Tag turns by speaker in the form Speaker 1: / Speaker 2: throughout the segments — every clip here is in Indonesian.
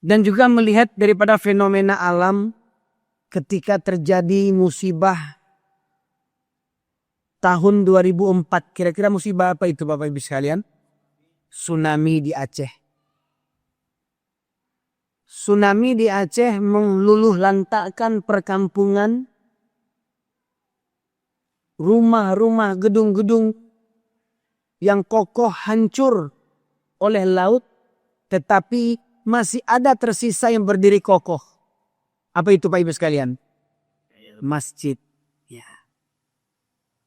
Speaker 1: Dan juga melihat daripada fenomena alam ketika terjadi musibah tahun 2004. Kira-kira musibah apa itu Bapak Ibu sekalian? Tsunami di Aceh. Tsunami di Aceh meluluh lantakkan perkampungan, rumah-rumah, gedung-gedung yang kokoh hancur oleh laut, tetapi masih ada tersisa yang berdiri kokoh. Apa itu Pak Ibu sekalian? Masjid. Ya.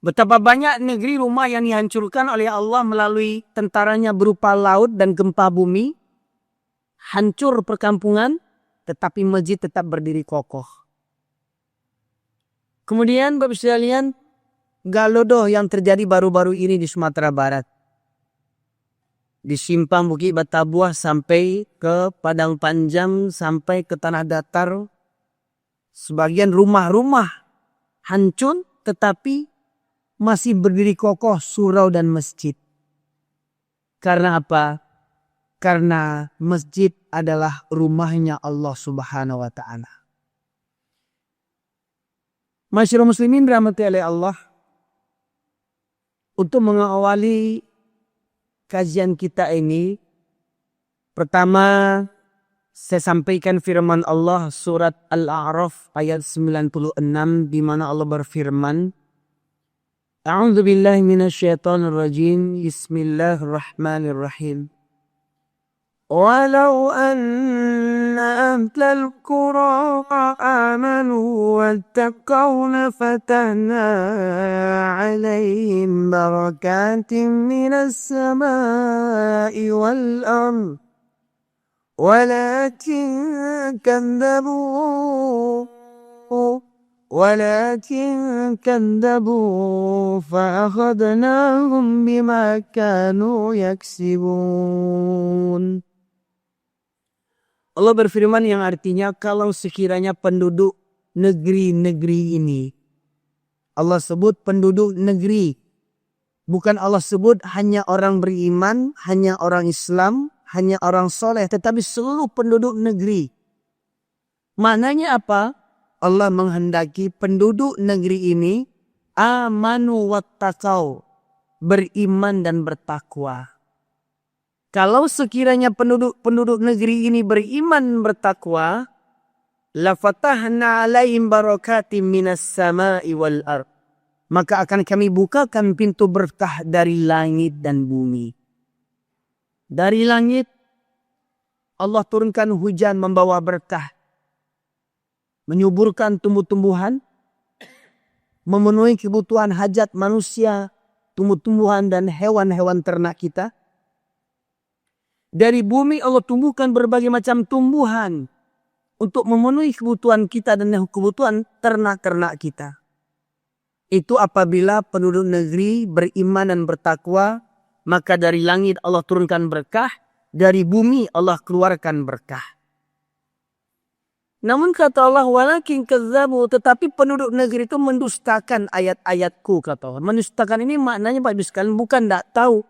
Speaker 1: Betapa banyak negeri rumah yang dihancurkan oleh Allah melalui tentaranya berupa laut dan gempa bumi. Hancur perkampungan, tetapi masjid tetap berdiri kokoh. Kemudian Bapak sekalian, Galodoh yang terjadi baru-baru ini di Sumatera Barat. Di simpang Bukit Batabuah sampai ke Padang Panjang, sampai ke Tanah Datar. Sebagian rumah-rumah hancur tetapi masih berdiri kokoh surau dan masjid. Karena apa? Karena masjid adalah rumahnya Allah Subhanahu wa Ta'ala. Masyarakat muslimin dirahmati oleh Allah. Untuk mengawali kajian kita ini, pertama saya sampaikan firman Allah surat Al-A'raf ayat 96 di mana Allah berfirman, A'udzu billahi minasyaitonir rajim. Bismillahirrahmanirrahim. Walau anna ahlal qura amanu wattaqaw lafatahna 'alaihim barakatim minas samai wal ardh walakin kadzabu fa'akhadnahum bima kanu yaksibun. Allah berfirman yang artinya kalau sekiranya penduduk negeri-negeri ini, Allah sebut penduduk negeri, bukan Allah sebut hanya orang beriman, hanya orang Islam, hanya orang soleh, tetapi seluruh penduduk negeri. Maknanya apa? Allah menghendaki penduduk negeri ini amanu wattaqau, beriman dan bertakwa. Kalau sekiranya penduduk negeri ini beriman bertakwa, lafatahna 'alaihim barakatim minas sama'i wal ardh, maka akan kami bukakan pintu berkah dari langit dan bumi. Dari langit Allah turunkan hujan membawa berkah, menyuburkan tumbuh-tumbuhan, memenuhi kebutuhan hajat manusia, tumbuh-tumbuhan dan hewan-hewan ternak kita. Dari bumi Allah tumbuhkan berbagai macam tumbuhan untuk memenuhi kebutuhan kita dan kebutuhan ternak-ternak kita. Itu apabila penduduk negeri beriman dan bertakwa, maka dari langit Allah turunkan berkah, dari bumi Allah keluarkan berkah. Namun kata Allah, walakin kadzabu, tetapi penduduk negeri itu mendustakan ayat-ayatku, kata Allah. Mendustakan ini maknanya Pak Ibu sekalian bukan tidak tahu.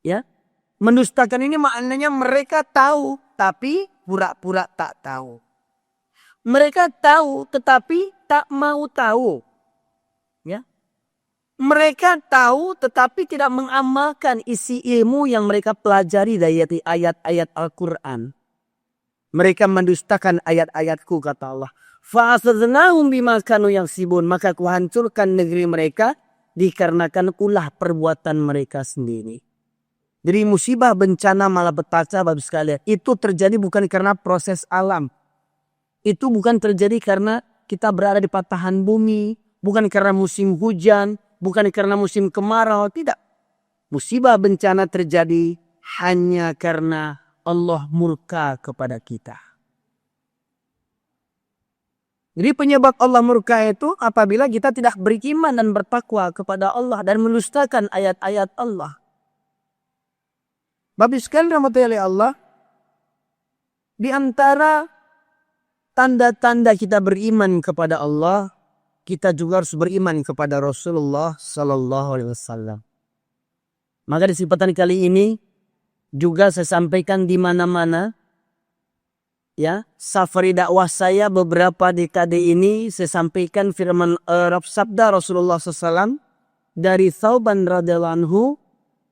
Speaker 1: Ya. Mendustakan ini maknanya mereka tahu tapi pura-pura tak tahu. Mereka tahu tetapi tak mau tahu. Ya. Mereka tahu tetapi tidak mengamalkan isi ilmu yang mereka pelajari dari ayat-ayat Al-Quran. Mereka mendustakan ayat-ayatku, kata Allah. Fa'asadnahum bima kanu yaksibun, maka kuhancurkan negeri mereka dikarenakan ulah perbuatan mereka sendiri. Jadi musibah bencana malapetaka Bapak sekalian itu terjadi bukan karena proses alam. Itu bukan terjadi karena kita berada di patahan bumi, bukan karena musim hujan, bukan karena musim kemarau, tidak. Musibah bencana terjadi hanya karena Allah murka kepada kita. Jadi penyebab Allah murka itu apabila kita tidak beriman dan bertakwa kepada Allah dan mendustakan ayat-ayat Allah. Bapak sekalian rahmatullahi Allah, di antara tanda-tanda kita beriman kepada Allah, kita juga harus beriman kepada Rasulullah Sallallahu Alaihi Wasallam. Maka di kesempatan kali ini juga saya sampaikan di mana-mana Ya, safari dakwah saya beberapa dekade ini saya sampaikan firman sabda Rasulullah SAW dari Thauban radhiyallahu anhu,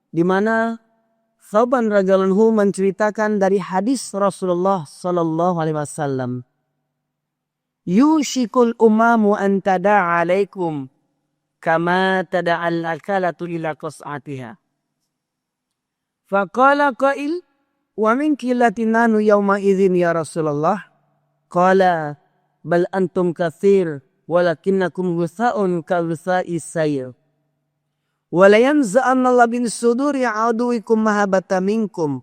Speaker 1: di mana Thauban radhiyallahu anhu menceritakan dari hadis Rasulullah SAW. Yushikul umamu an tada'a alaikum kama tada'al akalatu ila qas'atiha. Faqala qail, wa min killatin nanu yawma idzin ya Rasulullah. Qala bal antum katsir walakinnakum ghutha'un ka ghutha'is sayl. Wa la yanza'anna Allah bin suduri aduwikum mahabbata minkum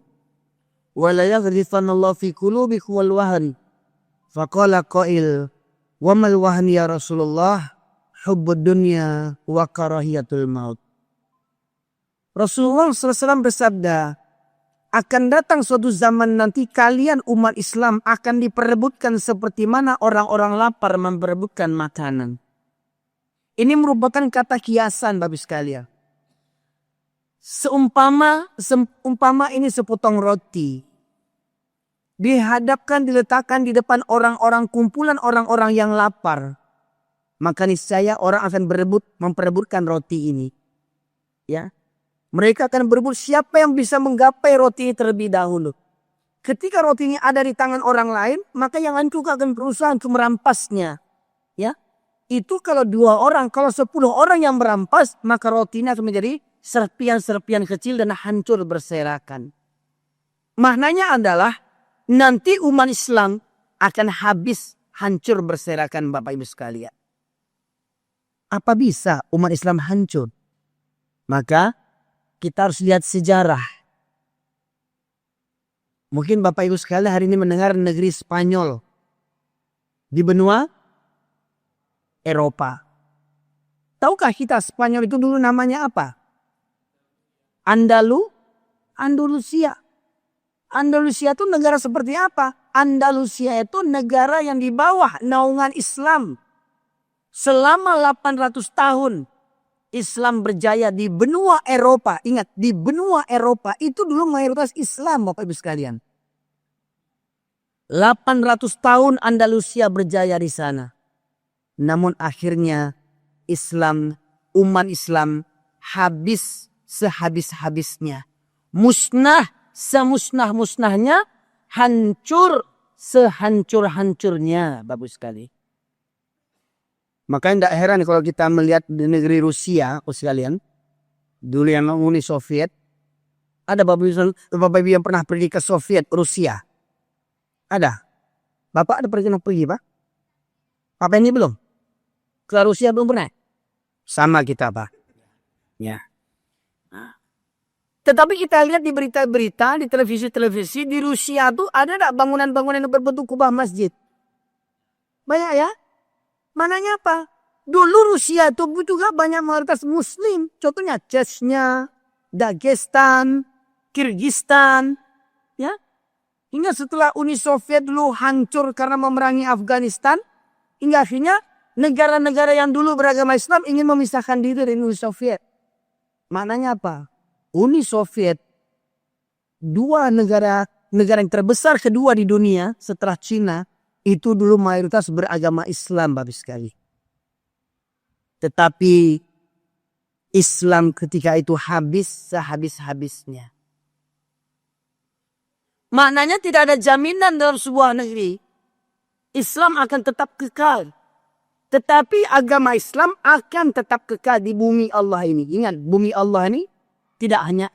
Speaker 1: wa la yaghrifanna Allah fi qulubikum wal wahn. Faqala qail, wa mal wahn ya Rasulullah? Hubbud dunya wa karahiyatul maut. Rasulullah SAW bersabda, akan datang suatu zaman nanti kalian umat Islam akan diperebutkan seperti mana orang-orang lapar memperebutkan makanan. Ini merupakan kata kiasan Bapak sekalian. Seumpama ini sepotong roti. Diletakkan di depan orang-orang, kumpulan orang-orang yang lapar. Maka niscaya orang akan memperebutkan roti ini. Ya. Mereka akan berebut siapa yang bisa menggapai roti ini terlebih dahulu. Ketika roti ini ada di tangan orang lain, maka yang lain juga akan berusaha untuk merampasnya. Ya, itu kalau 2 orang, kalau 10 orang yang merampas, maka roti ini akan menjadi serpian-serpian kecil dan hancur berserakan. Maknanya adalah nanti umat Islam akan habis, hancur berserakan Bapak Ibu sekalian. Apa bisa umat Islam hancur? Maka kita harus lihat sejarah. Mungkin Bapak Ibu sekalian hari ini mendengar negeri Spanyol di benua Eropa. Tahukah kita Spanyol itu dulu namanya apa? Andalusia. Andalusia itu negara seperti apa? Andalusia itu negara yang di bawah naungan Islam. Selama 800 tahun. Islam berjaya di benua Eropa. Ingat, di benua Eropa itu dulu mayoritas Islam Bapak Ibu sekalian. 800 tahun Andalusia berjaya di sana. Namun akhirnya umat Islam habis sehabis-habisnya. Musnah semusnah-musnahnya, hancur sehancur-hancurnya Bapak Ibu sekalian. Makanya tidak heran kalau kita melihat di negeri Rusia, sekalian, dulu yang Uni Soviet, ada Bapak Ibu yang pernah pergi ke Soviet, Rusia? Ada? Bapak ada pernah pergi Pak? Bapak ini belum? Ke Rusia belum pernah? Sama kita Pak. Ya. Tetapi kita lihat di berita-berita, di televisi-televisi, di Rusia tuh ada tidak bangunan-bangunan yang berbentuk kubah masjid? Banyak ya? Mananya apa? Dulu Rusia itu juga banyak mayoritas Muslim. Contohnya Chechnya, Dagestan, Kyrgyzstan. Ya. Hingga setelah Uni Soviet dulu hancur karena memerangi Afghanistan. Hingga akhirnya negara-negara yang dulu beragama Islam ingin memisahkan diri dari Uni Soviet. Maknanya apa? Uni Soviet, 2 negara yang terbesar kedua di dunia setelah Cina, itu dulu mayoritas beragama Islam Bapak sekali. Tetapi Islam ketika itu habis sehabis-habisnya. Maknanya tidak ada jaminan dalam sebuah negeri Islam akan tetap kekal. Tetapi agama Islam akan tetap kekal di bumi Allah ini. Ingat, bumi Allah ini tidak hanya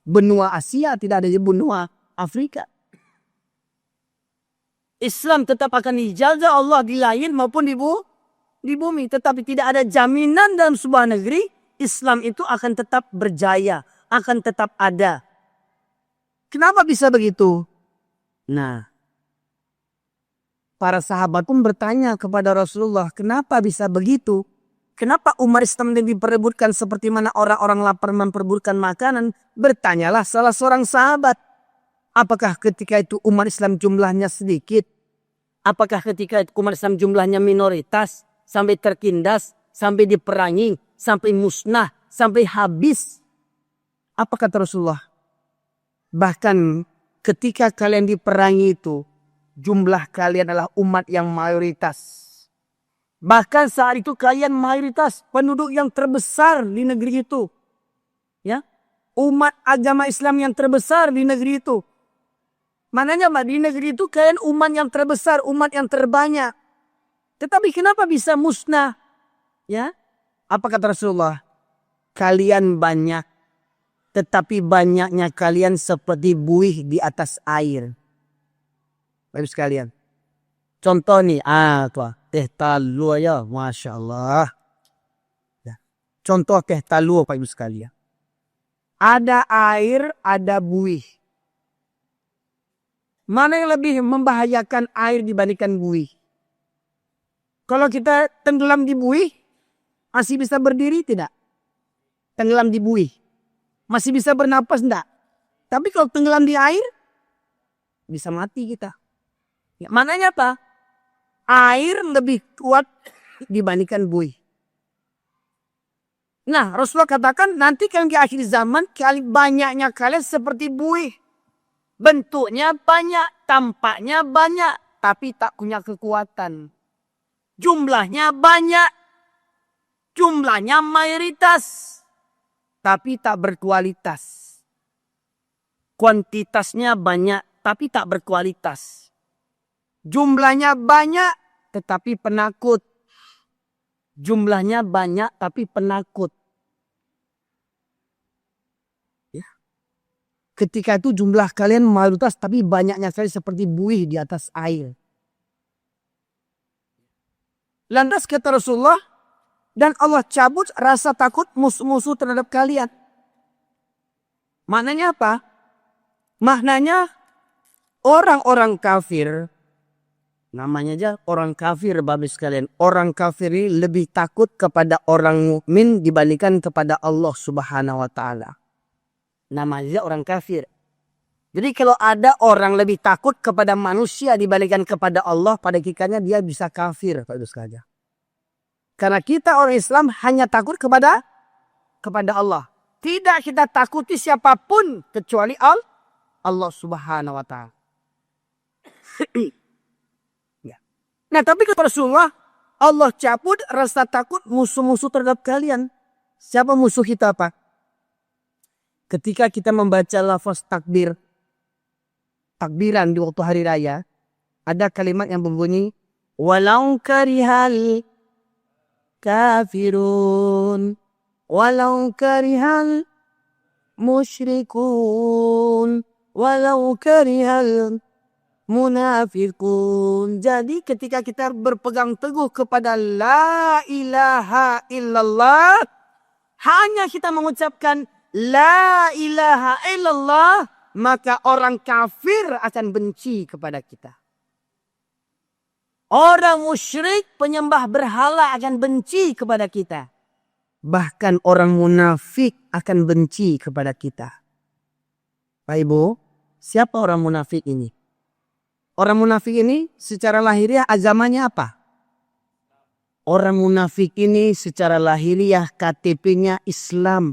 Speaker 1: benua Asia, tidak ada di benua Afrika. Islam tetap akan dijaga Allah di langit maupun di bumi. Tetapi tidak ada jaminan dalam sebuah negeri Islam itu akan tetap berjaya, akan tetap ada. Kenapa bisa begitu? Nah, para sahabat pun bertanya kepada Rasulullah, kenapa bisa begitu? Kenapa umat Islam ini diperebutkan seperti mana orang-orang lapar memperebutkan makanan? Bertanyalah salah seorang sahabat. Apakah ketika itu umat Islam jumlahnya sedikit? Apakah ketika itu umat Islam jumlahnya minoritas? Sampai tertindas, sampai diperangi, sampai musnah, sampai habis? Apa kata Rasulullah? Bahkan ketika kalian diperangi itu, jumlah kalian adalah umat yang mayoritas. Bahkan saat itu kalian mayoritas penduduk yang terbesar di negeri itu. Ya, umat agama Islam yang terbesar di negeri itu. Maknanya di negeri itu kalian umat yang terbesar, umat yang terbanyak. Tetapi kenapa bisa musnah? Ya, apa kata Rasulullah? Kalian banyak, tetapi banyaknya kalian seperti buih di atas air. Baik sekalian. Contoh nih, teh talua ya, Masya Allah. Ya. Contoh teh talua Pak Ibu sekalian. Ada air, ada buih. Mana yang lebih membahayakan air dibandingkan buih? Kalau kita tenggelam di buih, masih bisa berdiri tidak? Tenggelam di buih. Masih bisa bernapas enggak? Tapi kalau tenggelam di air, bisa mati kita. Ya, maknanya apa? Air lebih kuat dibandingkan buih. Nah, Rasulullah katakan nanti kan di akhir zaman banyaknya kalian seperti buih. Bentuknya banyak, tampaknya banyak, tapi tak punya kekuatan. Jumlahnya banyak, jumlahnya mayoritas, tapi tak berkualitas. Kuantitasnya banyak, tapi tak berkualitas. Jumlahnya banyak, tetapi penakut. Jumlahnya banyak, tapi penakut. Ya. Ketika itu jumlah kalian mayoritas, tapi banyaknya sekali seperti buih di atas air. Lantas kata Rasulullah, dan Allah cabut rasa takut musuh-musuh terhadap kalian. Maknanya apa? Maknanya orang-orang kafir, namanya aja orang kafir babi sekalian. Orang kafir ini lebih takut kepada orang mukmin dibandingkan kepada Allah Subhanahu wa taala. Namanya orang kafir. Jadi kalau ada orang lebih takut kepada manusia dibandingkan kepada Allah, pada hakikatnya dia bisa kafir Pak Ibu sekalian. Karena kita orang Islam hanya takut kepada Allah. Tidak kita takuti siapapun kecuali Allah Subhanahu wa taala. Nah, tapi kata Rasulullah, Allah cabut rasa takut musuh-musuh terhadap kalian. Siapa musuh kita apa? Ketika kita membaca lafaz takbiran di waktu hari raya, ada kalimat yang berbunyi, walau karihal kafirun, walau karihal musyrikun, walau karihal munafikun. Jadi ketika kita berpegang teguh kepada la ilaha illallah, hanya kita mengucapkan la ilaha illallah, maka orang kafir akan benci kepada kita. Orang musyrik penyembah berhala akan benci kepada kita. Bahkan orang munafik akan benci kepada kita. Pak Ibu, siapa orang munafik ini? Orang munafik ini secara lahiriah agamanya apa? Orang munafik ini secara lahiriah KTP-nya Islam.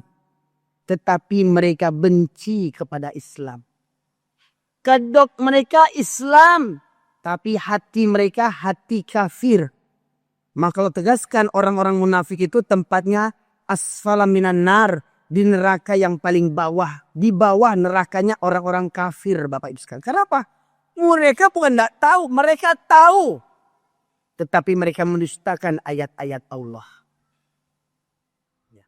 Speaker 1: Tetapi mereka benci kepada Islam. Kedok mereka Islam. Tapi hati mereka hati kafir. Maka kalau tegaskan orang-orang munafik itu tempatnya asfala minan nar. Di neraka yang paling bawah. Di bawah nerakanya orang-orang kafir Bapak Ibu sekalian. Kenapa? Mereka bukan tidak tahu, mereka tahu. Tetapi mereka mendustakan ayat-ayat Allah. Ya.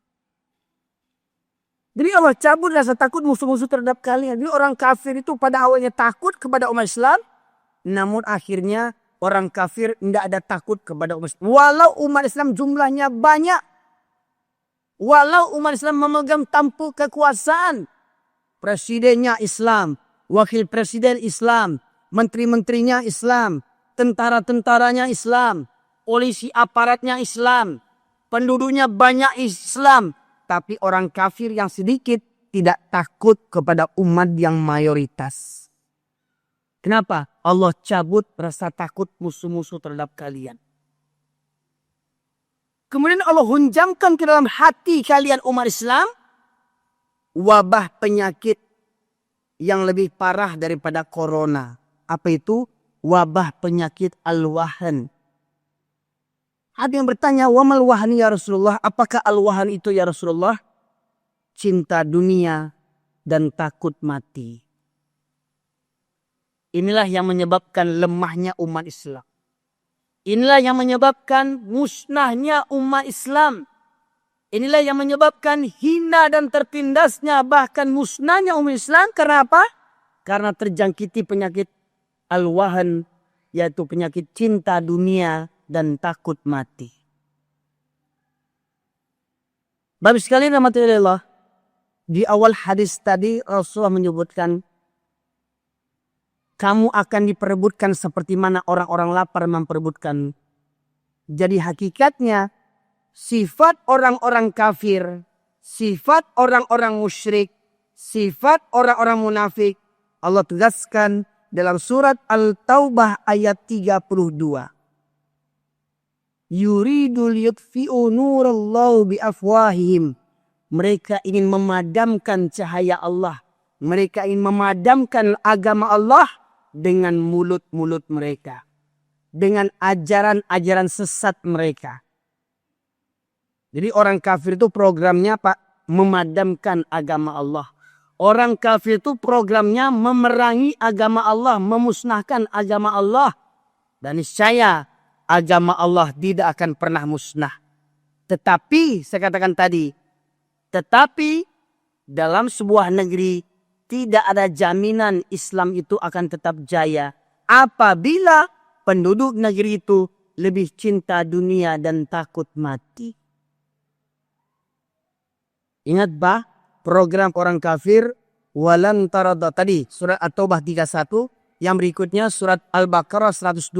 Speaker 1: Jadi Allah cabut rasa takut musuh-musuh terhadap kalian. Jadi orang kafir itu pada awalnya takut kepada umat Islam. Namun akhirnya orang kafir tidak ada takut kepada umat Islam. Walau umat Islam jumlahnya banyak. Walau umat Islam memegang tampuk kekuasaan. Presidennya Islam, wakil presiden Islam, menteri-menterinya Islam, tentara-tentaranya Islam, polisi aparatnya Islam, penduduknya banyak Islam. Tapi orang kafir yang sedikit tidak takut kepada umat yang mayoritas. Kenapa? Allah cabut rasa takut musuh-musuh terhadap kalian. Kemudian Allah hunjamkan ke dalam hati kalian umat Islam wabah penyakit yang lebih parah daripada corona. Apa itu? wabah penyakit al-wahan. Ada yang bertanya, wa mal wahan ya Rasulullah? Apakah al-wahan itu ya Rasulullah? Cinta dunia dan takut mati. Inilah yang menyebabkan lemahnya umat Islam. Inilah yang menyebabkan musnahnya umat Islam. Inilah yang menyebabkan hina dan tertindasnya bahkan musnahnya umat Islam. Karena apa? Karena terjangkiti penyakit al-wahan, yaitu penyakit cinta dunia dan takut mati. Bapak sekalian rahmatullah, di awal hadis tadi Rasulullah menyebutkan, kamu akan diperebutkan seperti mana orang-orang lapar memperebutkan. Jadi hakikatnya sifat orang-orang kafir, sifat orang-orang musyrik, sifat orang-orang munafik Allah tegaskan dalam surat Al-Taubah ayat 32. Yuridul yutfi'u nurallahu biafwahihim. Mereka ingin memadamkan cahaya Allah. Mereka ingin memadamkan agama Allah dengan mulut-mulut mereka. Dengan ajaran-ajaran sesat mereka. Jadi orang kafir itu programnya Pak, memadamkan agama Allah. Orang kafir itu programnya memerangi agama Allah, memusnahkan agama Allah. Dan niscaya agama Allah tidak akan pernah musnah. Tetapi, saya katakan tadi, tetapi dalam sebuah negeri tidak ada jaminan Islam itu akan tetap jaya apabila penduduk negeri itu lebih cinta dunia dan takut mati. Ingat bah, program orang kafir, walan tarada tadi, surat At-Taubah 31, yang berikutnya surat Al-Baqarah 120,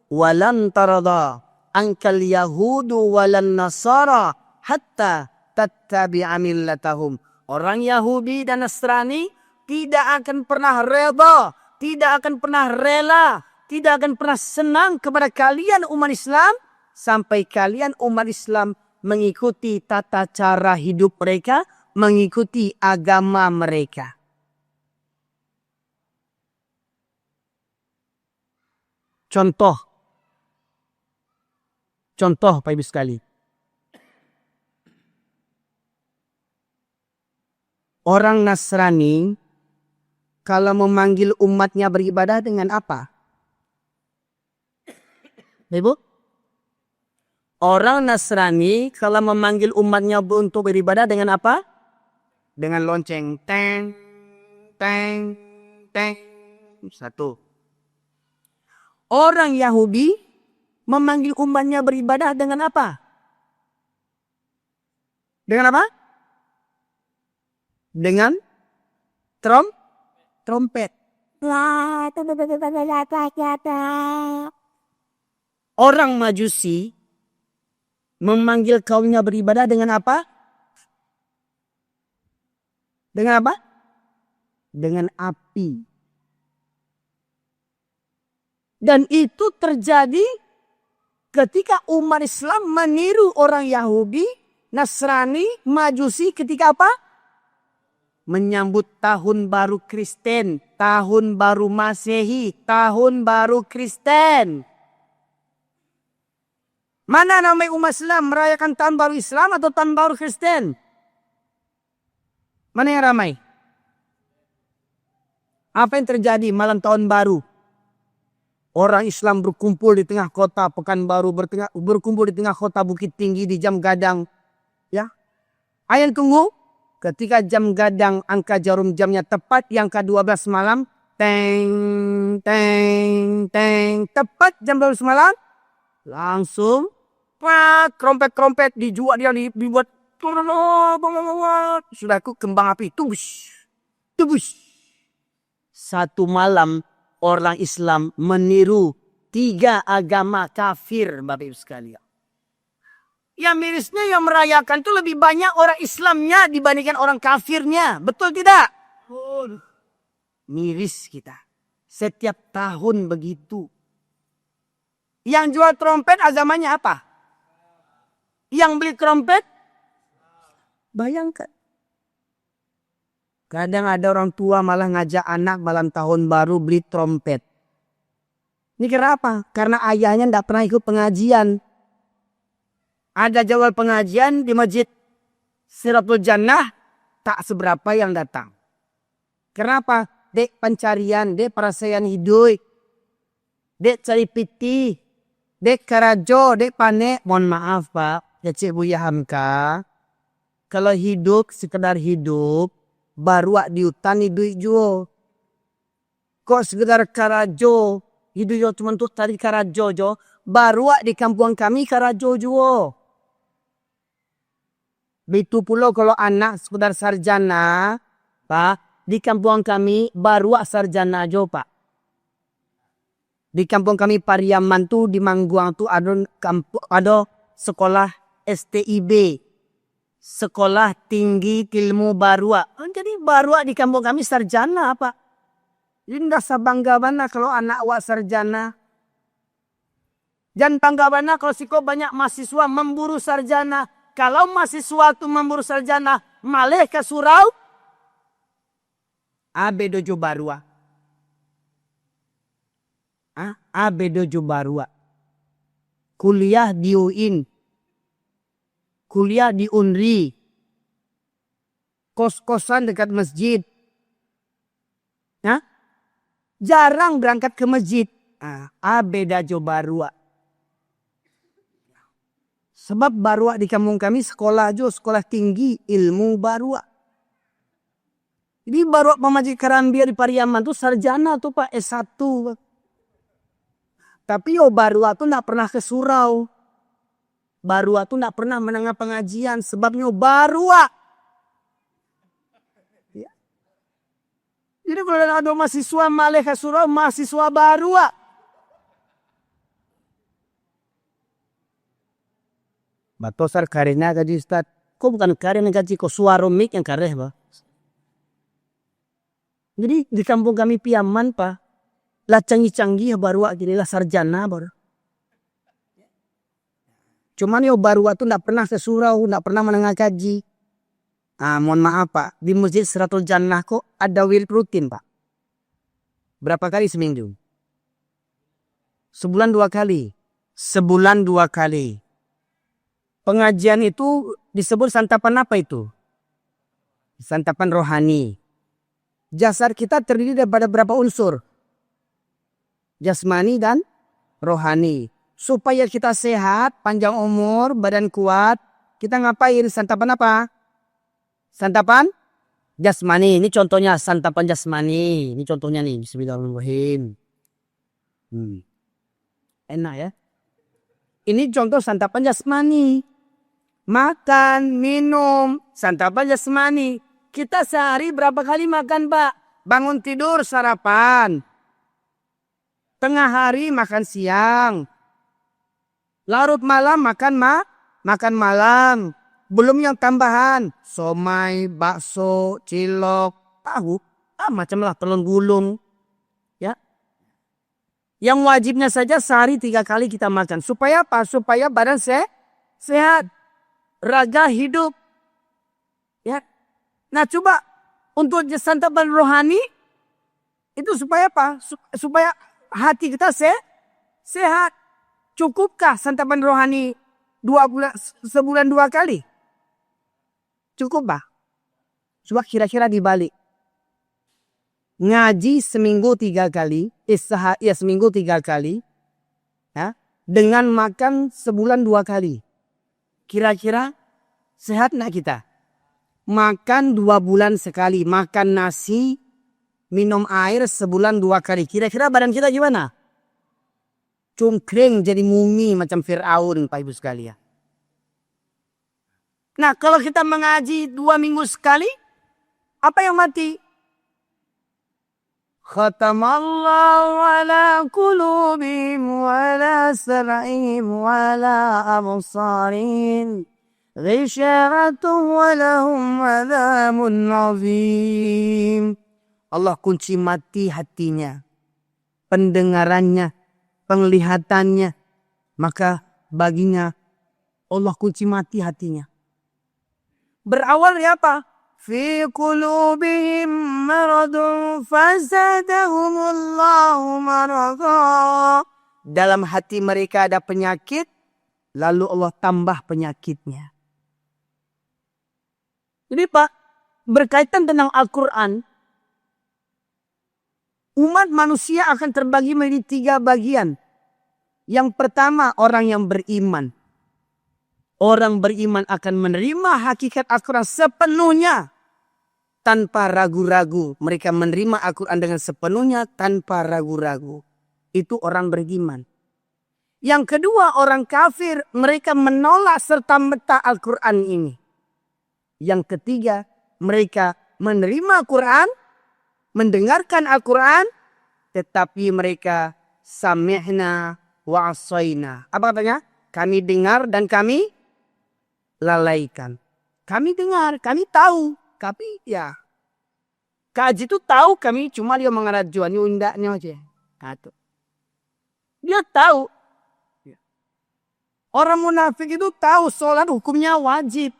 Speaker 1: walan tarada ankal yahudu walan nasara hatta tattabi'a millatahum. Orang Yahudi dan Nasrani tidak akan pernah reda, tidak akan pernah rela, tidak akan pernah senang kepada kalian umat Islam sampai kalian umat Islam mengikuti tata cara hidup mereka, mengikuti agama mereka. Contoh Pak Ibu sekali. Orang Nasrani kalau memanggil umatnya beribadah dengan apa? Ibu? Orang Nasrani kalau memanggil umatnya untuk beribadah dengan apa? Dengan lonceng. Teng, teng, teng. Satu. Orang Yahudi memanggil umatnya beribadah dengan apa? Dengan apa? Dengan trompet. Orang Majusi memanggil kaumnya beribadah dengan apa? Dengan apa? Dengan api. Dan itu terjadi ketika umat Islam meniru orang Yahudi, Nasrani, Majusi ketika apa? Menyambut tahun baru Kristen, tahun baru Masehi, tahun baru Kristen. Mana namanya umat Islam merayakan tahun baru Islam atau tahun baru Kristen? Mana yang ramai? Apa yang terjadi malam tahun baru? Orang Islam berkumpul di tengah kota Pekanbaru, berkumpul di tengah kota Bukit Tinggi di jam gadang. Ya, ayat tunggu. Ketika jam gadang angka jarum jamnya tepat yang ke-12 malam. Teng, teng, teng. Tepat jam 12 malam. Langsung. Krompet-krompet dijual dia dibuat. Sudahku kembang api. Tubus. Tubus. Satu malam orang Islam meniru 3 agama kafir Bapak Ibu sekalian. Yang mirisnya yang merayakan itu lebih banyak orang Islamnya dibandingkan orang kafirnya. Betul tidak? Miris kita. Setiap tahun begitu. Yang jual trompet agamanya apa? Yang beli trompet? Bayangkan. Kadang ada orang tua malah ngajak anak malam tahun baru beli trompet. Ini kenapa? Karena ayahnya tidak pernah ikut pengajian. Ada jadwal pengajian di Masjid Siratul Jannah, tak seberapa yang datang. Kenapa? Dek pencarian, dek perasaan hidup, dek cari piti, dek karajo, dek panek. Mohon maaf Pak, ya Cik Buya Hamka. Kalau hidup sekedar hidup, baru di hutan hidup juga. Kok sekedar karajo, hidup jo cuma untuk tadi karajo jo, baru di kampung kami karajo juga. Begitu pula kalau anak sekedar sarjana, Pak, di kampung kami baru sarjana jo Pak. Di kampung kami Pariaman tu di Mangguang tu ada sekolah STIB, Sekolah Tinggi Ilmu Barua. Jadi barua di kampung kami sarjana Pak. Jadi tidak bangga mana kalau anak awak sarjana. Jangan bangga mana kalau siko banyak mahasiswa memburu sarjana. Kalau mahasiswa itu memburu sarjana, malah ke surau. Abe dojo barua. Abe dojo barua. Kuliah di UIN. Kuliah di UNRI. Kos-kosan dekat masjid. Jarang berangkat ke masjid. Abe dojo barua. Sebab barua di kampung kami sekolah jo, sekolah tinggi ilmu barua. Jadi barua pemaji Karambia di Pariaman tuh sarjana tuh Pak S1. Tapi barua tuh tidak pernah ke surau. Barua tuh tidak pernah menengah pengajian. Sebabnya barua. Ya. Jadi kalau ada mahasiswa malah ke surau, mahasiswa barua. Batosar karena gaji Ustaz. Kok bukan karena gaji, kok suara mik yang kareh Pak. Jadi di kampung kami Piaman Pak. Lah canggih-canggih barua gini lah sarjana baru. Cuman barua tuh tidak pernah ke surau, tidak pernah menengah gaji. Mohon maaf Pak. Di Masjid Siratul Jannah kok ada wirid rutin Pak. Berapa kali seminggu? Sebulan 2 kali. Sebulan 2 kali. Pengajian itu disebut santapan apa itu? Santapan rohani. Jasad kita terdiri daripada berapa unsur? Jasmani dan rohani. Supaya kita sehat, panjang umur, badan kuat, kita ngapain? Santapan apa? Santapan jasmani. Ini contohnya santapan jasmani. Ini contohnya nih. Bismillahirrahmanirrahim. Enak ya. Ini contoh santapan jasmani. Makan, minum, santapan jasmani. Kita sehari berapa kali makan Pak? Bangun tidur sarapan. Tengah hari makan siang. Larut malam makan malam. Belum yang tambahan. Somai, bakso, cilok, tahu. Macam lah telur gulung. Ya. Yang wajibnya saja sehari 3 kali kita makan. Supaya apa? Supaya badan sehat. Raga hidup. Ya. Nah coba untuk santapan rohani itu supaya apa? Supaya hati kita sehat. Cukupkah santapan rohani 2 bulan sebulan 2 kali? Cukup Pak? Coba kira-kira dibalik. Ngaji seminggu 3 kali, seminggu 3 kali, ya, dengan makan sebulan 2 kali. Kira-kira sehat nak kita? Makan 2 bulan sekali, makan nasi, minum air sebulan 2 kali. Kira-kira badan kita gimana? Cungkring jadi mumi macam Fir'aun Pak Ibu sekalian. Nah kalau kita mengaji 2 minggu sekali, apa yang mati? Khatamallahu ala qulubihim wa ala sam'ihim wa ala absarin. Ghisyaratun wa lahum adzamun azim. Allah kunci mati hatinya, pendengarannya, penglihatannya. Maka baginya Allah kunci mati hatinya. Berawal dari apa? fi qulubihim maradun fazadahumullahu maradha. Dalam hati mereka ada penyakit, lalu Allah tambah penyakitnya. Jadi Pak, berkaitan tentang Al-Quran, umat manusia akan terbagi menjadi 3 bagian. Yang pertama, orang yang beriman. Orang beriman akan menerima hakikat Al-Quran sepenuhnya. Tanpa ragu-ragu. Mereka menerima Al-Quran dengan sepenuhnya tanpa ragu-ragu. Itu orang beriman. Yang kedua, orang kafir. Mereka menolak serta-merta Al-Quran ini. Yang ketiga, mereka menerima Al-Quran, mendengarkan Al-Quran, tetapi mereka sami'na wa asaina. Apa katanya? Kami dengar dan kami lalaikan. Kami dengar, kami tahu, tapi ya kaji itu tahu, kami cuma dia mengarajuan undaknya aja. Atau dia tahu. Orang munafik itu tahu sholat hukumnya wajib.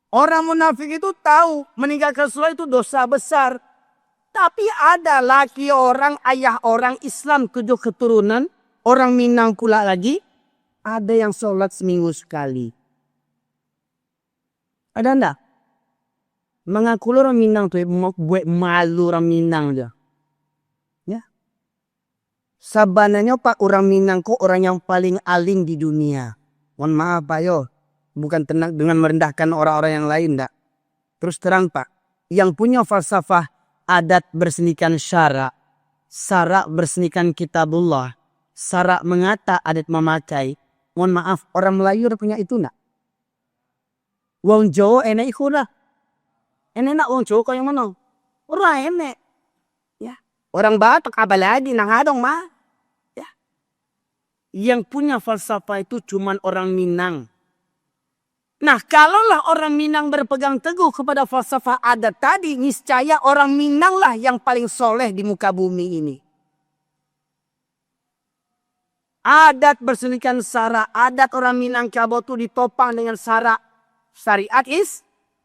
Speaker 1: Orang munafik itu tahu meninggalkan sholat itu dosa besar. Tapi ada lagi orang, ayah orang Islam 7 keturunan. Orang Minang pula lagi. Ada yang sholat seminggu sekali. Ada enggak? Mengaku orang Minang tuh buat malu orang Minang dia. Ya. Sabananya Pak, orang Minang kok orang yang paling alim di dunia. Mohon maaf Pak yo. Bukan tenang dengan merendahkan orang-orang yang lain enggak. Terus terang Pak. Yang punya falsafah adat bersenikan syara. Syara bersenikan kitabullah. Syara mengata adat memakai. Mohon maaf, orang Melayu udah punya itu enggak? Wong Jawa enak ikut lah. Enak nak wong Jawa kau yang mana? Orang enak. Ya. Orang Batak apa lagi nang adong mah. Ya. Yang punya falsafah itu cuman orang Minang. Nah, kalaulah orang Minang berpegang teguh kepada falsafah adat tadi, niscaya orang Minang lah yang paling soleh di muka bumi ini. Adat bersenikan syara, adat orang Minangkabau itu ditopang dengan syara syariat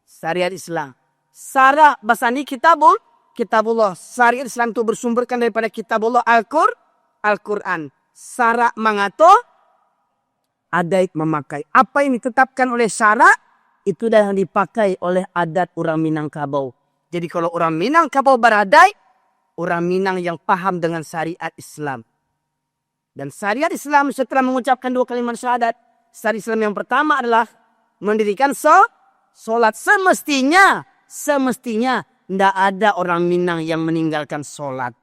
Speaker 1: syariat Islam. Syara bahasa ini kitabullah. Syariat Islam itu bersumberkan daripada kitabullah Al-Quran. Syara mengatur, adat memakai. Apa yang ditetapkan oleh syara, itu dah yang dipakai oleh adat orang Minangkabau. Jadi kalau orang Minangkabau beradai, orang Minang yang paham dengan syariat Islam. Dan syariat Islam setelah mengucapkan 2 kalimat syahadat, syariat Islam yang pertama adalah mendirikan sholat. Semestinya tidak ada orang Minang yang meninggalkan sholat.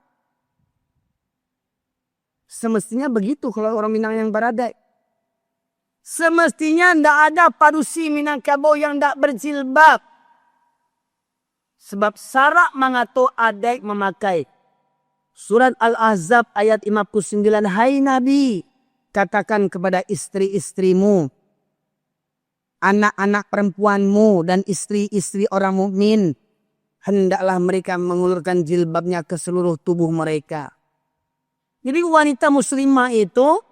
Speaker 1: Semestinya begitu kalau orang Minang yang beradai. Semestinya tidak ada parusi Minangkabau yang tidak berjilbab. Sebab syarak mengatur adat memakai. Surat Al-Ahzab ayat 59. Hai Nabi, katakan kepada istri-istrimu, anak-anak perempuanmu dan istri-istri orang mukmin, hendaklah mereka mengulurkan jilbabnya ke seluruh tubuh mereka. Jadi wanita muslimah itu,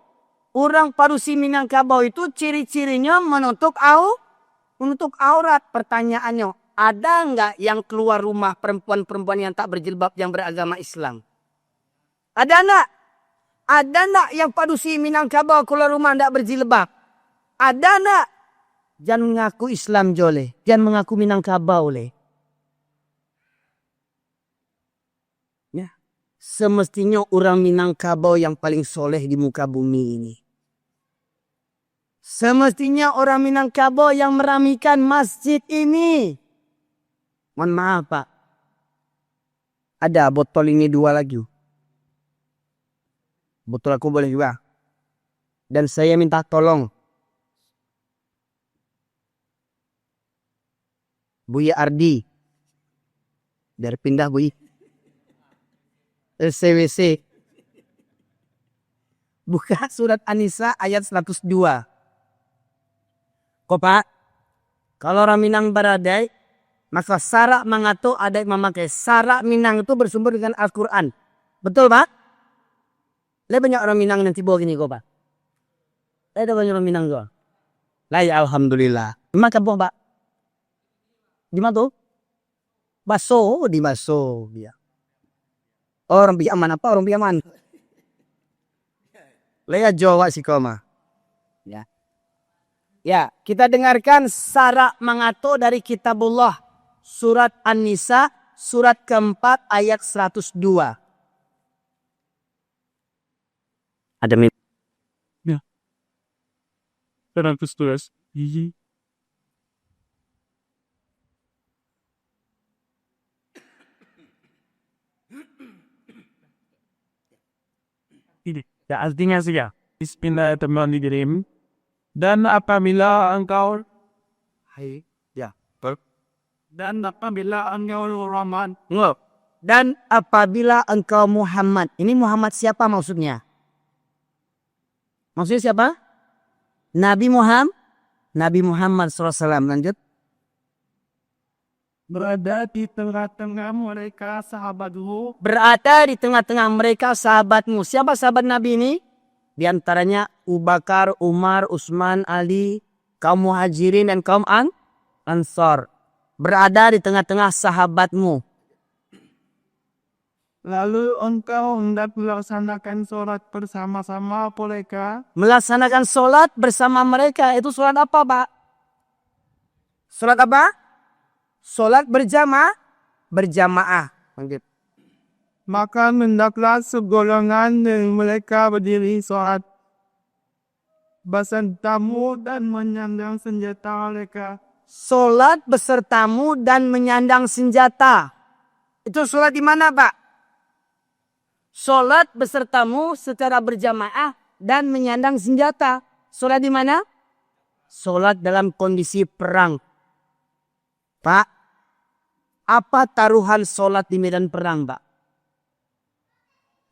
Speaker 1: orang parusi Minangkabau itu ciri-cirinya menutup aurat. Pertanyaannya, ada enggak yang keluar rumah perempuan-perempuan yang tak berjilbab yang beragama Islam? Ada enggak? Ada enggak yang parusi Minangkabau keluar rumah enggak berjilbab? Ada enggak? Jangan mengaku Islam jole. Jangan mengaku Minangkabau le. Ya. Semestinya orang Minangkabau yang paling soleh di muka bumi ini. Semestinya orang Minangkabau yang meramikan masjid ini. Mohon maaf Pak. Ada botol ini 2 lagi. Botol aku boleh juga. Dan saya minta tolong. Buya Ardi. Biar pindah Buya. LCWC. Buka surat An-Nisa ayat 102. Kok Pak? Kalau orang Minang beradai, maka syarak mengatur adat memakai. Syarak Minang itu bersumber dengan Al-Quran. Betul Pak? Lah banyak orang Minang nanti bawa gini kok Pak. Ada banyak orang Minang kok. Lah ya Alhamdulillah. Maka Pak. Di mana tuh? Baso, di Baso. Ya. Orang Biaman apa? Orang Biaman. Lea Jawa si koma. Ya. Ya, kita dengarkan sara mangato dari kitabullah. Surat An-Nisa, surat keempat ayat 102. Ada
Speaker 2: Ya. 112. Gigi. Ini. Ya, artinya sih ya. Bismillahirrahmanirrahim. Dan apabila engkau
Speaker 1: Hai. Ya.
Speaker 2: dan apabila engkau Rahman.
Speaker 1: Dan apabila engkau Muhammad. Ini Muhammad siapa maksudnya? Maksudnya siapa? Nabi Muhammad. Nabi Muhammad SAW. Lanjut.
Speaker 2: Berada di tengah-tengah mereka sahabatmu.
Speaker 1: Berada di tengah-tengah mereka sahabatmu. Siapa sahabat Nabi ini? Di antaranya Abu Bakar, Umar, Utsman, Ali, kaum muhajirin dan kaum Ansor. Berada di tengah-tengah sahabatmu.
Speaker 2: Lalu engkau hendak melaksanakan sholat bersama-sama mereka.
Speaker 1: Melaksanakan sholat bersama mereka. Itu sholat apa, Pak? Sholat apa? Sholat berjamaah. Lanjut.
Speaker 2: Maka hendaklah segolongan dari mereka berdiri sholat besertamu dan menyandang senjata mereka.
Speaker 1: Sholat besertamu dan menyandang senjata. Itu sholat di mana, Pak? Sholat besertamu secara berjamaah dan menyandang senjata. Sholat di mana? Sholat dalam kondisi perang. Pak, apa taruhan sholat di medan perang, Pak?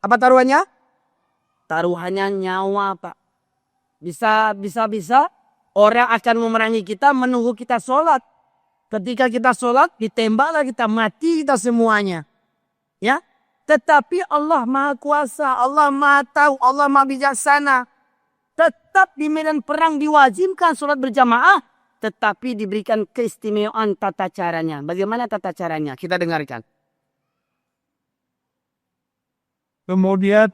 Speaker 1: Apa taruhannya? Taruhannya nyawa, Pak. Bisa orang akan memerangi kita menunggu kita sholat. Ketika kita sholat, ditembaklah kita, mati kita semuanya. Ya, tetapi Allah Maha Kuasa, Allah Maha Tahu, Allah Maha Bijaksana. Tetap di medan perang diwajibkan sholat berjamaah, tetapi diberikan keistimewaan tata caranya. Bagaimana tata caranya? Kita dengarkan.
Speaker 2: Kemudian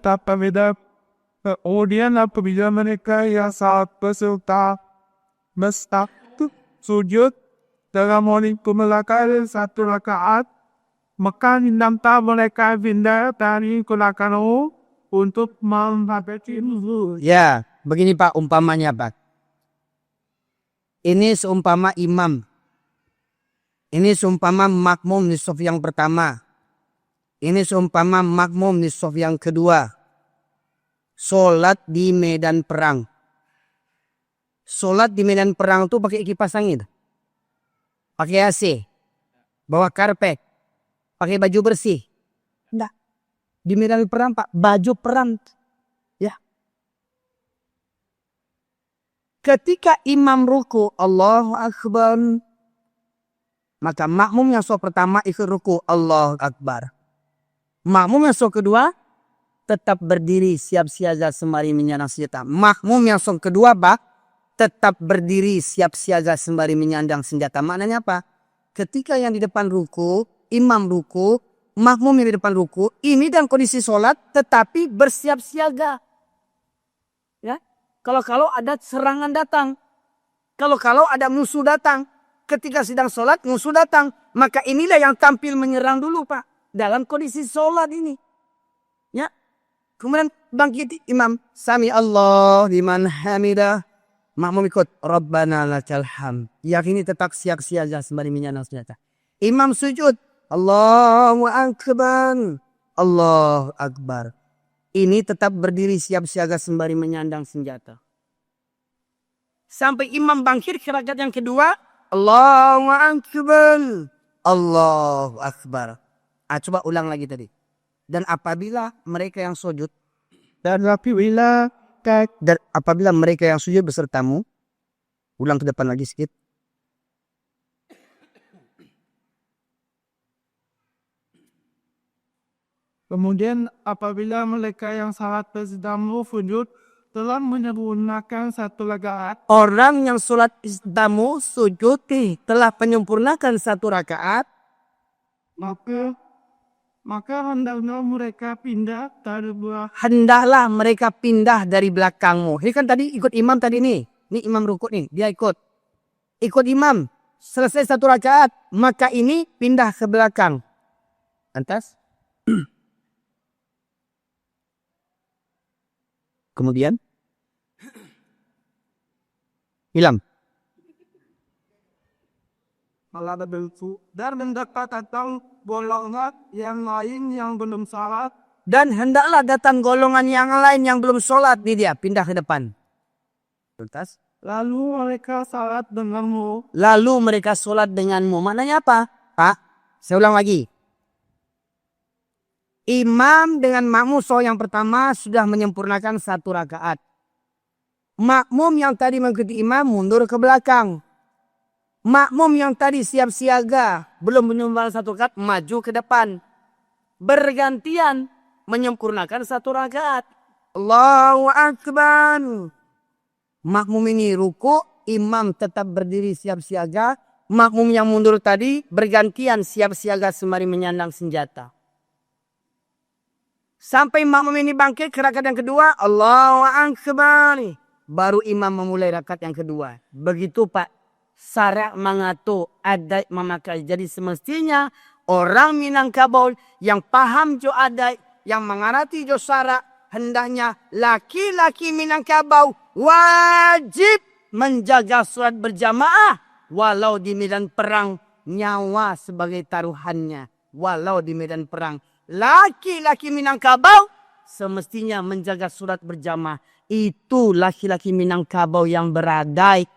Speaker 2: apabila mereka yang saat peserta mesti sujud dalam melakukan satu rakaat, maka hendaklah mereka pindah dari belakangmu untuk menghadapi musuh.
Speaker 1: Ya, begini Pak umpamanya Pak. Ini seumpama imam. Ini seumpama makmum di saf yang pertama. Ini seumpama makmum di saf yang kedua. Sholat di medan perang. Sholat di medan perang itu pakai kipas angin. Pakai AC. Bawa karpet. Pakai baju bersih. Enggak. Di medan perang Pak. Baju perang. Ya. Ketika imam ruku. Allahu Akbar. Maka makmum yang saf pertama ikut ruku. Allahu Akbar. Makmum yang saf kedua tetap berdiri siap siaga sembari menyandang senjata. Makmum yang saf kedua Pak tetap berdiri siap siaga sembari menyandang senjata. Maknanya apa? Ketika yang di depan ruku, imam ruku, makmum yang di depan ruku, ini dalam kondisi sholat tetapi bersiap siaga. Ya, kalau ada serangan datang, kalau ada musuh datang, ketika sedang sholat musuh datang, maka inilah yang tampil menyerang dulu Pak. Dalam kondisi sholat ini. Ya. Kemudian bangkit imam. Sami Allah liman hamidah. Makmum ikut. Rabbana lakal hamd. Yakini tetap siap siaga sembari menyandang senjata. Imam sujud. Allahu Akbar. Allahu Akbar. Ini tetap berdiri siap siaga sembari menyandang senjata. Sampai imam bangkit ke rakaat yang kedua. Allahu Akbar. Allahu Akbar. Coba ulang lagi tadi. Dan apabila mereka yang sujud. Dan apabila mereka yang sujud besertamu. Ulang ke depan lagi sedikit.
Speaker 2: Kemudian apabila mereka yang salat bersamamu sujud telah menyempurnakan satu rakaat,
Speaker 1: Orang yang sholat istamu sujud telah menyempurnakan satu rakaat,
Speaker 2: maka hendaknya mereka pindah dari belah
Speaker 1: hendaklah mereka pindah dari belakangmu. Ini kan tadi ikut imam tadi nih. Ini imam rukuk nih, dia ikut imam. Selesai satu rakaat, maka ini pindah ke belakang. Lantas, kemudian hilang.
Speaker 2: malah bentuk dan mendekat datang golongan yang lain yang belum salat,
Speaker 1: Dan hendaklah datang golongan yang lain yang belum sholat. Nih dia, pindah ke depan. Lantas,
Speaker 2: lalu mereka salat denganmu.
Speaker 1: lalu mereka sholat denganmu. Maknanya apa? Pak, saya ulang lagi. Imam dengan makmum yang pertama sudah menyempurnakan satu rakaat. Makmum yang tadi mengikuti imam mundur ke belakang. Makmum yang tadi siap siaga belum menyumbang satu rakaat maju ke depan. Bergantian menyempurnakan satu rakaat. Allahu Akbar. Makmum ini ruku, imam tetap berdiri siap siaga. Makmum yang mundur tadi bergantian siap siaga sembari menyandang senjata. Sampai makmum ini bangkit ke rakaat yang kedua, Allahu Akbar. Baru imam memulai rakaat yang kedua. Begitu Pak. Syarak mengatur adat memakai. Jadi semestinya orang Minangkabau yang paham jo adat, yang mengerti jo syarak, hendaknya laki-laki Minangkabau wajib menjaga sholat berjamaah. Walau di medan perang, nyawa sebagai taruhannya. Walau di medan perang. Laki-laki Minangkabau semestinya menjaga sholat berjamaah. Itu laki-laki Minangkabau yang beradai.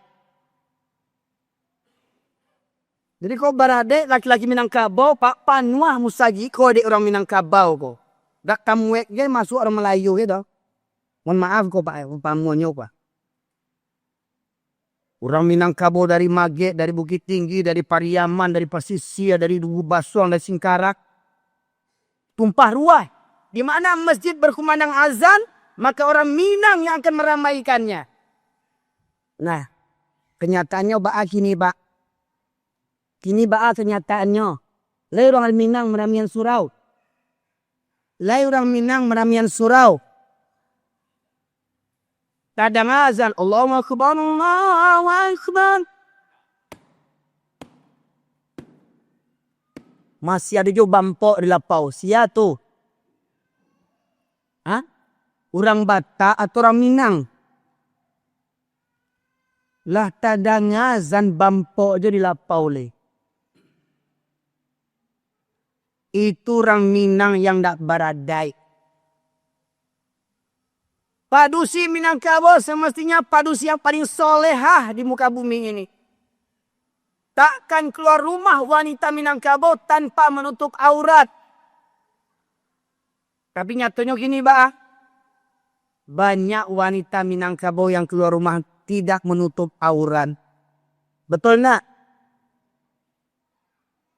Speaker 1: Jadi kau beradai laki-laki Minangkabau, Pak Panuah Musagi, kau adik orang Minangkabau kau. Dak kamuek dia masuk orang Melayu gitu. Mohon maaf kau Pak, pamuannya Pak. Orang Minangkabau dari Magek, dari Bukit Tinggi, dari Pariaman, dari Pasisia, dari Dugu Basuang, dari Singkarak. Tumpah ruah. Di mana masjid berkumandang azan, maka orang Minang yang akan meramaikannya. Nah, kenyataannya Pak kini Pak. Kini Pak kenyataannya. Lai orang Minang meramian surau. Lai orang Minang meramian surau. Kadang azan. Allahu Akbar, Allahu Akbar. Masih ada juga bampok di lapau. Sia tu. Hah? Orang Batak atau orang Minang? Lah tadang azan bampok je di lapau le. Itu orang Minang yang tak beradai. Padusi Minangkabau semestinya padusi yang paling solehah di muka bumi ini. Takkan keluar rumah wanita Minangkabau tanpa menutup aurat. Tapi nyatanya gini Pak. Banyak wanita Minangkabau yang keluar rumah tidak menutup aurat. Betul nak?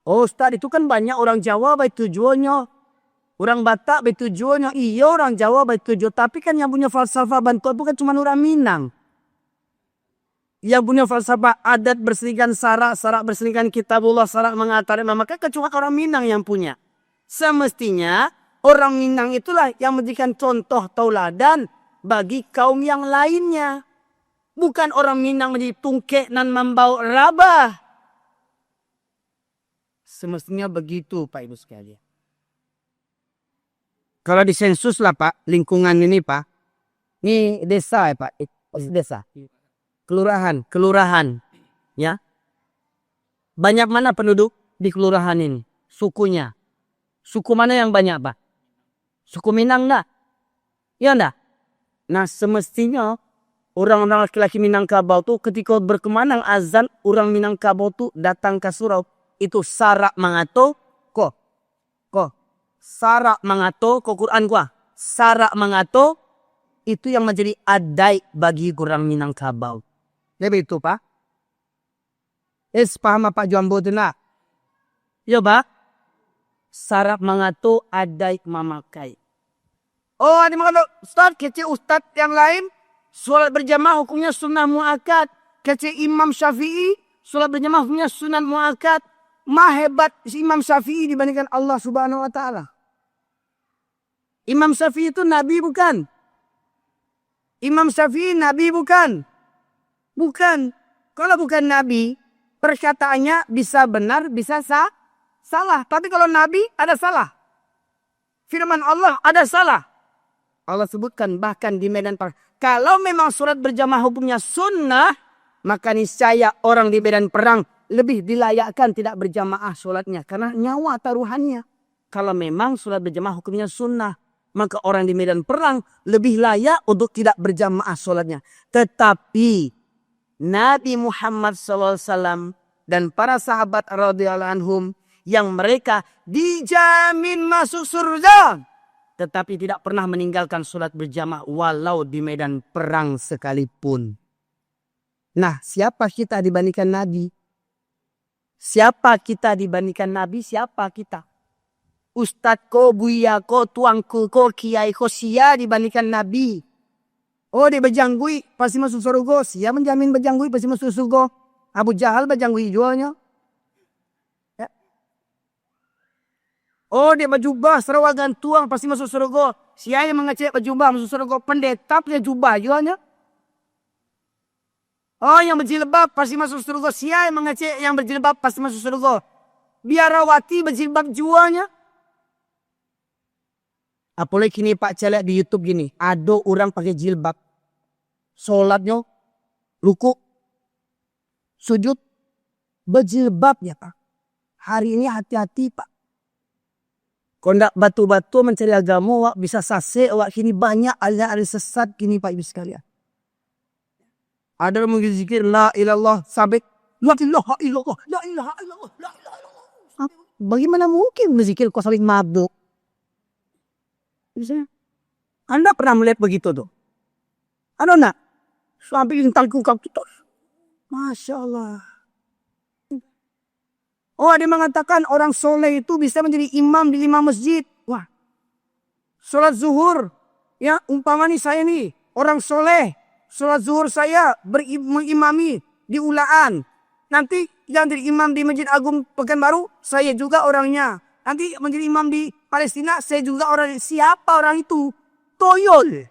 Speaker 1: Oh Ustaz, itu kan banyak orang Jawa baik tujuannya. Orang Batak baik tujuannya. Iya orang Jawa baik tujuan. Tapi kan yang punya falsafah bantuan bukan cuma orang Minang. Yang punya falsafah adat bersihkan sarak bersihkan kitabullah, sarak mengatari. Maka kecuali orang Minang yang punya. Semestinya orang Minang itulah yang memberikan contoh tauladan bagi kaum yang lainnya. Bukan orang Minang menjadi tungkek dan membawa rabah. Semestinya begitu Pak Ibu sekalian. Kalau di sensus lah Pak, lingkungan ini Pak. Ini desa ya Pak, desa. Kelurahan. Ya. Banyak mana penduduk di kelurahan ini? Sukunya. Suku mana yang banyak Pak? Suku Minang enggak? Ya enggak? Nah semestinya orang-orang laki-laki Minangkabau tuh ketika berkemandang azan, orang Minangkabau tuh datang ke surau. Itu sarak mengato ko sarak mengato ko Quran gua sarak mengato itu yang menjadi adai bagi orang Minangkabau. Jadi itu Pak. Paham apa Jambo tu nak? Ya Pak. Sarak mengato adai memakai. Oh ada mengato Ustaz kecil Ustaz yang lain Sholat berjamaah hukumnya sunnah muakkad. Kata Imam Syafi'i, sholat berjamaah hukumnya sunnah muakkad. Hebat si Imam Syafi'i dibandingkan Allah Subhanahu wa taala. Imam Syafi'i itu nabi bukan? Imam Syafi'i nabi bukan? Bukan. Kalau bukan nabi, perkataannya bisa benar, bisa salah. Tapi kalau nabi ada salah. Firman Allah ada salah. Allah sebutkan bahkan di medan perang. Kalau memang sholat berjamaah hukumnya sunnah, maka niscaya orang di medan perang lebih dilayakkan tidak berjamaah sholatnya. Karena nyawa taruhannya. Kalau memang sholat berjamaah hukumnya sunnah, maka orang di medan perang lebih layak untuk tidak berjamaah sholatnya. Tetapi Nabi Muhammad SAW dan para sahabat radhiyallahu anhum yang mereka dijamin masuk surga, tetapi tidak pernah meninggalkan sholat berjamaah walau di medan perang sekalipun. Nah, siapa kita dibandingkan Nabi? Siapa kita dibandingkan Nabi? Siapa kita? Ustadz ko, buya ko, tuangku ko, kiai ko, sia dibandingkan Nabi. Oh, dia berjanggui pasti masuk surga. Sia menjamin berjanggui pasti masuk surga. Abu Jahal berjanggui jualnya. Ya. Oh, dia berjubah serawagan tuang pasti masuk surga. Sia yang mengecek berjubah masuk surga. Pendeta punya jubah jualnya. Oh, yang berjilbab pasti masuk surga. Sia yang mengecek yang berjilbab pasti masuk surga. Biarawati berjilbab jualnya. Apalagi kini Pak Celek di YouTube gini. Ada orang pakai jilbab. Sholatnya. Ruku. Sujud. Berjilbab ya Pak. Hari ini hati-hati Pak. Kondak batu-batu mencari agama. Wak bisa sase. Wak kini banyak aliran sesat kini Pak Ibu sekalian. Ada yang mengzikir la ilallah sabik. La ilaha illallah. La ilaha illallah. La ilaha illallah. Bagaimana mungkin berzikir kau sabik mabuk? Anda pernah melihat begitu tuh? Anda nak? Sampai yang tangkuk tuh. Masya Allah. Oh, ada yang mengatakan orang soleh itu bisa menjadi imam di 5 masjid. Wah. Sholat zuhur. Ya, umpamanya saya nih. Orang soleh. Sholat zuhur saya mengimami di Ulaan. Nanti yang jadi imam di Masjid Agung Pekanbaru, saya juga orangnya. Nanti menjadi imam di Palestina, saya juga orang. Siapa orang itu? Toyol.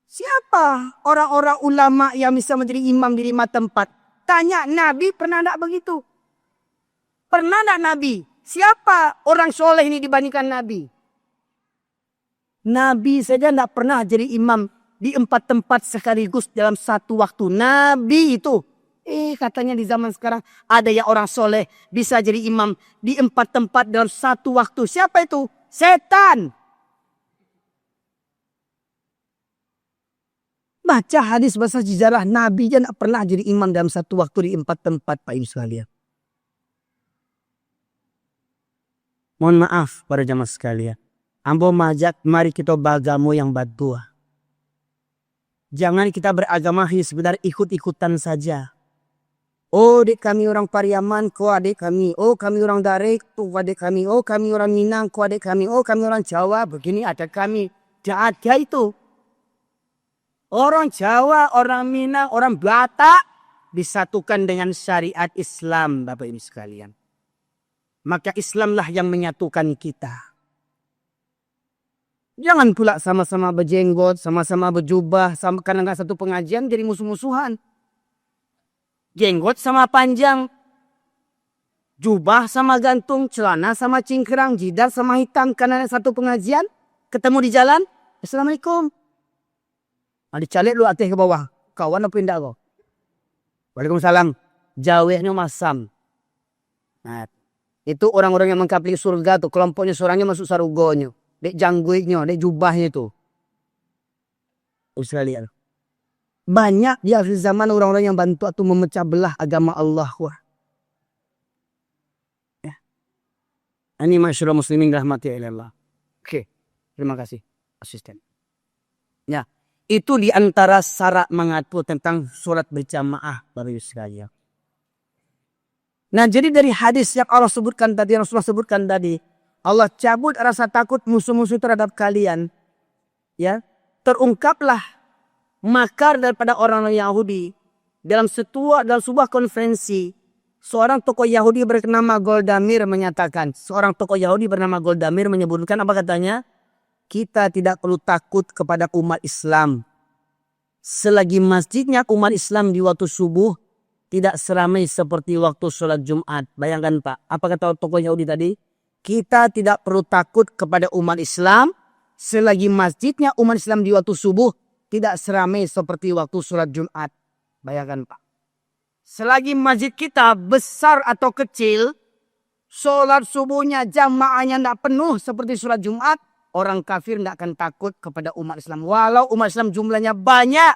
Speaker 1: Siapa orang-orang ulama yang bisa menjadi imam di 5 tempat? Tanya Nabi pernah tidak begitu? Pernah tidak Nabi? Siapa orang soleh ini dibandingkan Nabi? Nabi saja tidak pernah jadi imam di 4 tempat sekaligus dalam satu waktu. Nabi itu. Katanya di zaman sekarang ada yang orang soleh bisa jadi imam di 4 tempat dalam satu waktu. Siapa itu? Setan. Baca hadis bahasa sejarah Nabi aja tidak pernah jadi imam dalam satu waktu di 4 tempat Pak Ibu sekalian. Mohon maaf para jamaah sekalian. Ambo majak mari kita beragama yang badua. Jangan kita beragama hanya sekedar ikut-ikutan saja. Oh, dek kami orang Pariaman, kau adik kami. Oh, kami orang Darek, kau adik kami. Oh, kami orang Minang, kau adik kami. Oh, kami orang Jawa, begini ada kami. Tidak ada itu. Orang Jawa, orang Minang, orang Batak disatukan dengan syariat Islam, Bapak Ibu sekalian. Maka Islamlah yang menyatukan kita. Jangan pula sama-sama berjenggot, sama-sama berjubah, karena nggak satu pengajian jadi musuh-musuhan. Jenggot sama panjang, jubah sama gantung, celana sama cingkrang, jidar sama hitam, karena satu pengajian, ketemu di jalan, Assalamualaikum. Dicalik lu atas ke bawah, kawan apa indah kau? Waalaikumsalam. Jawehnya masam. Nah, itu orang-orang yang mengkapli surga tuh, kelompoknya seorangnya masuk sarugonya. Dek jangguiknya, dek jubahnya itu. Australia. Banyak di akhir zaman orang-orang yang bantu atau memecah belah agama Allah. Wah. Ya. Ini masyarakat muslimin rahmati Allah. Oke. Terima kasih. Asisten. Ya. Itu di antara syarat mengatur tentang sholat berjamaah. Bapak Ibu sekalian. Nah, jadi dari hadis yang Allah sebutkan tadi, Rasulullah sebutkan tadi. Allah cabut rasa takut musuh-musuh terhadap kalian. Ya. terungkaplah makar daripada orang Yahudi dalam sebuah konferensi. Seorang tokoh Yahudi bernama Golda Meir menyatakan, menyebutkan apa katanya? Kita tidak perlu takut kepada umat Islam selagi masjidnya umat Islam di waktu subuh tidak seramai seperti waktu sholat Jumat. Bayangkan Pak, apa kata tokoh Yahudi tadi? Kita tidak perlu takut kepada umat Islam selagi masjidnya umat Islam di waktu subuh tidak seramai seperti waktu sholat Jumat. Bayangkan Pak. Selagi masjid kita besar atau kecil, sholat subuhnya jamaahnya tidak penuh seperti sholat Jumat, orang kafir tidak akan takut kepada umat Islam. Walau umat Islam jumlahnya banyak.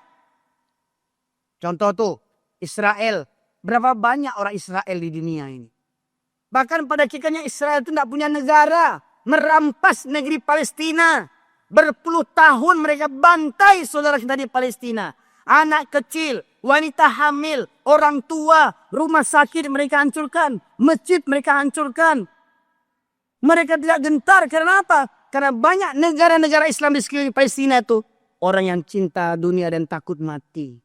Speaker 1: Contoh tuh, Israel. Berapa banyak orang Israel di dunia ini? Bahkan pada hakikatnya Israel itu tidak punya negara. Merampas negeri Palestina. Berpuluh tahun mereka bantai saudara kita di Palestina. Anak kecil, wanita hamil, orang tua, rumah sakit mereka hancurkan. Masjid mereka hancurkan. Mereka tidak gentar. Karena apa? Karena banyak negara-negara Islam di sekeliling Palestina itu. Orang yang cinta dunia dan takut mati.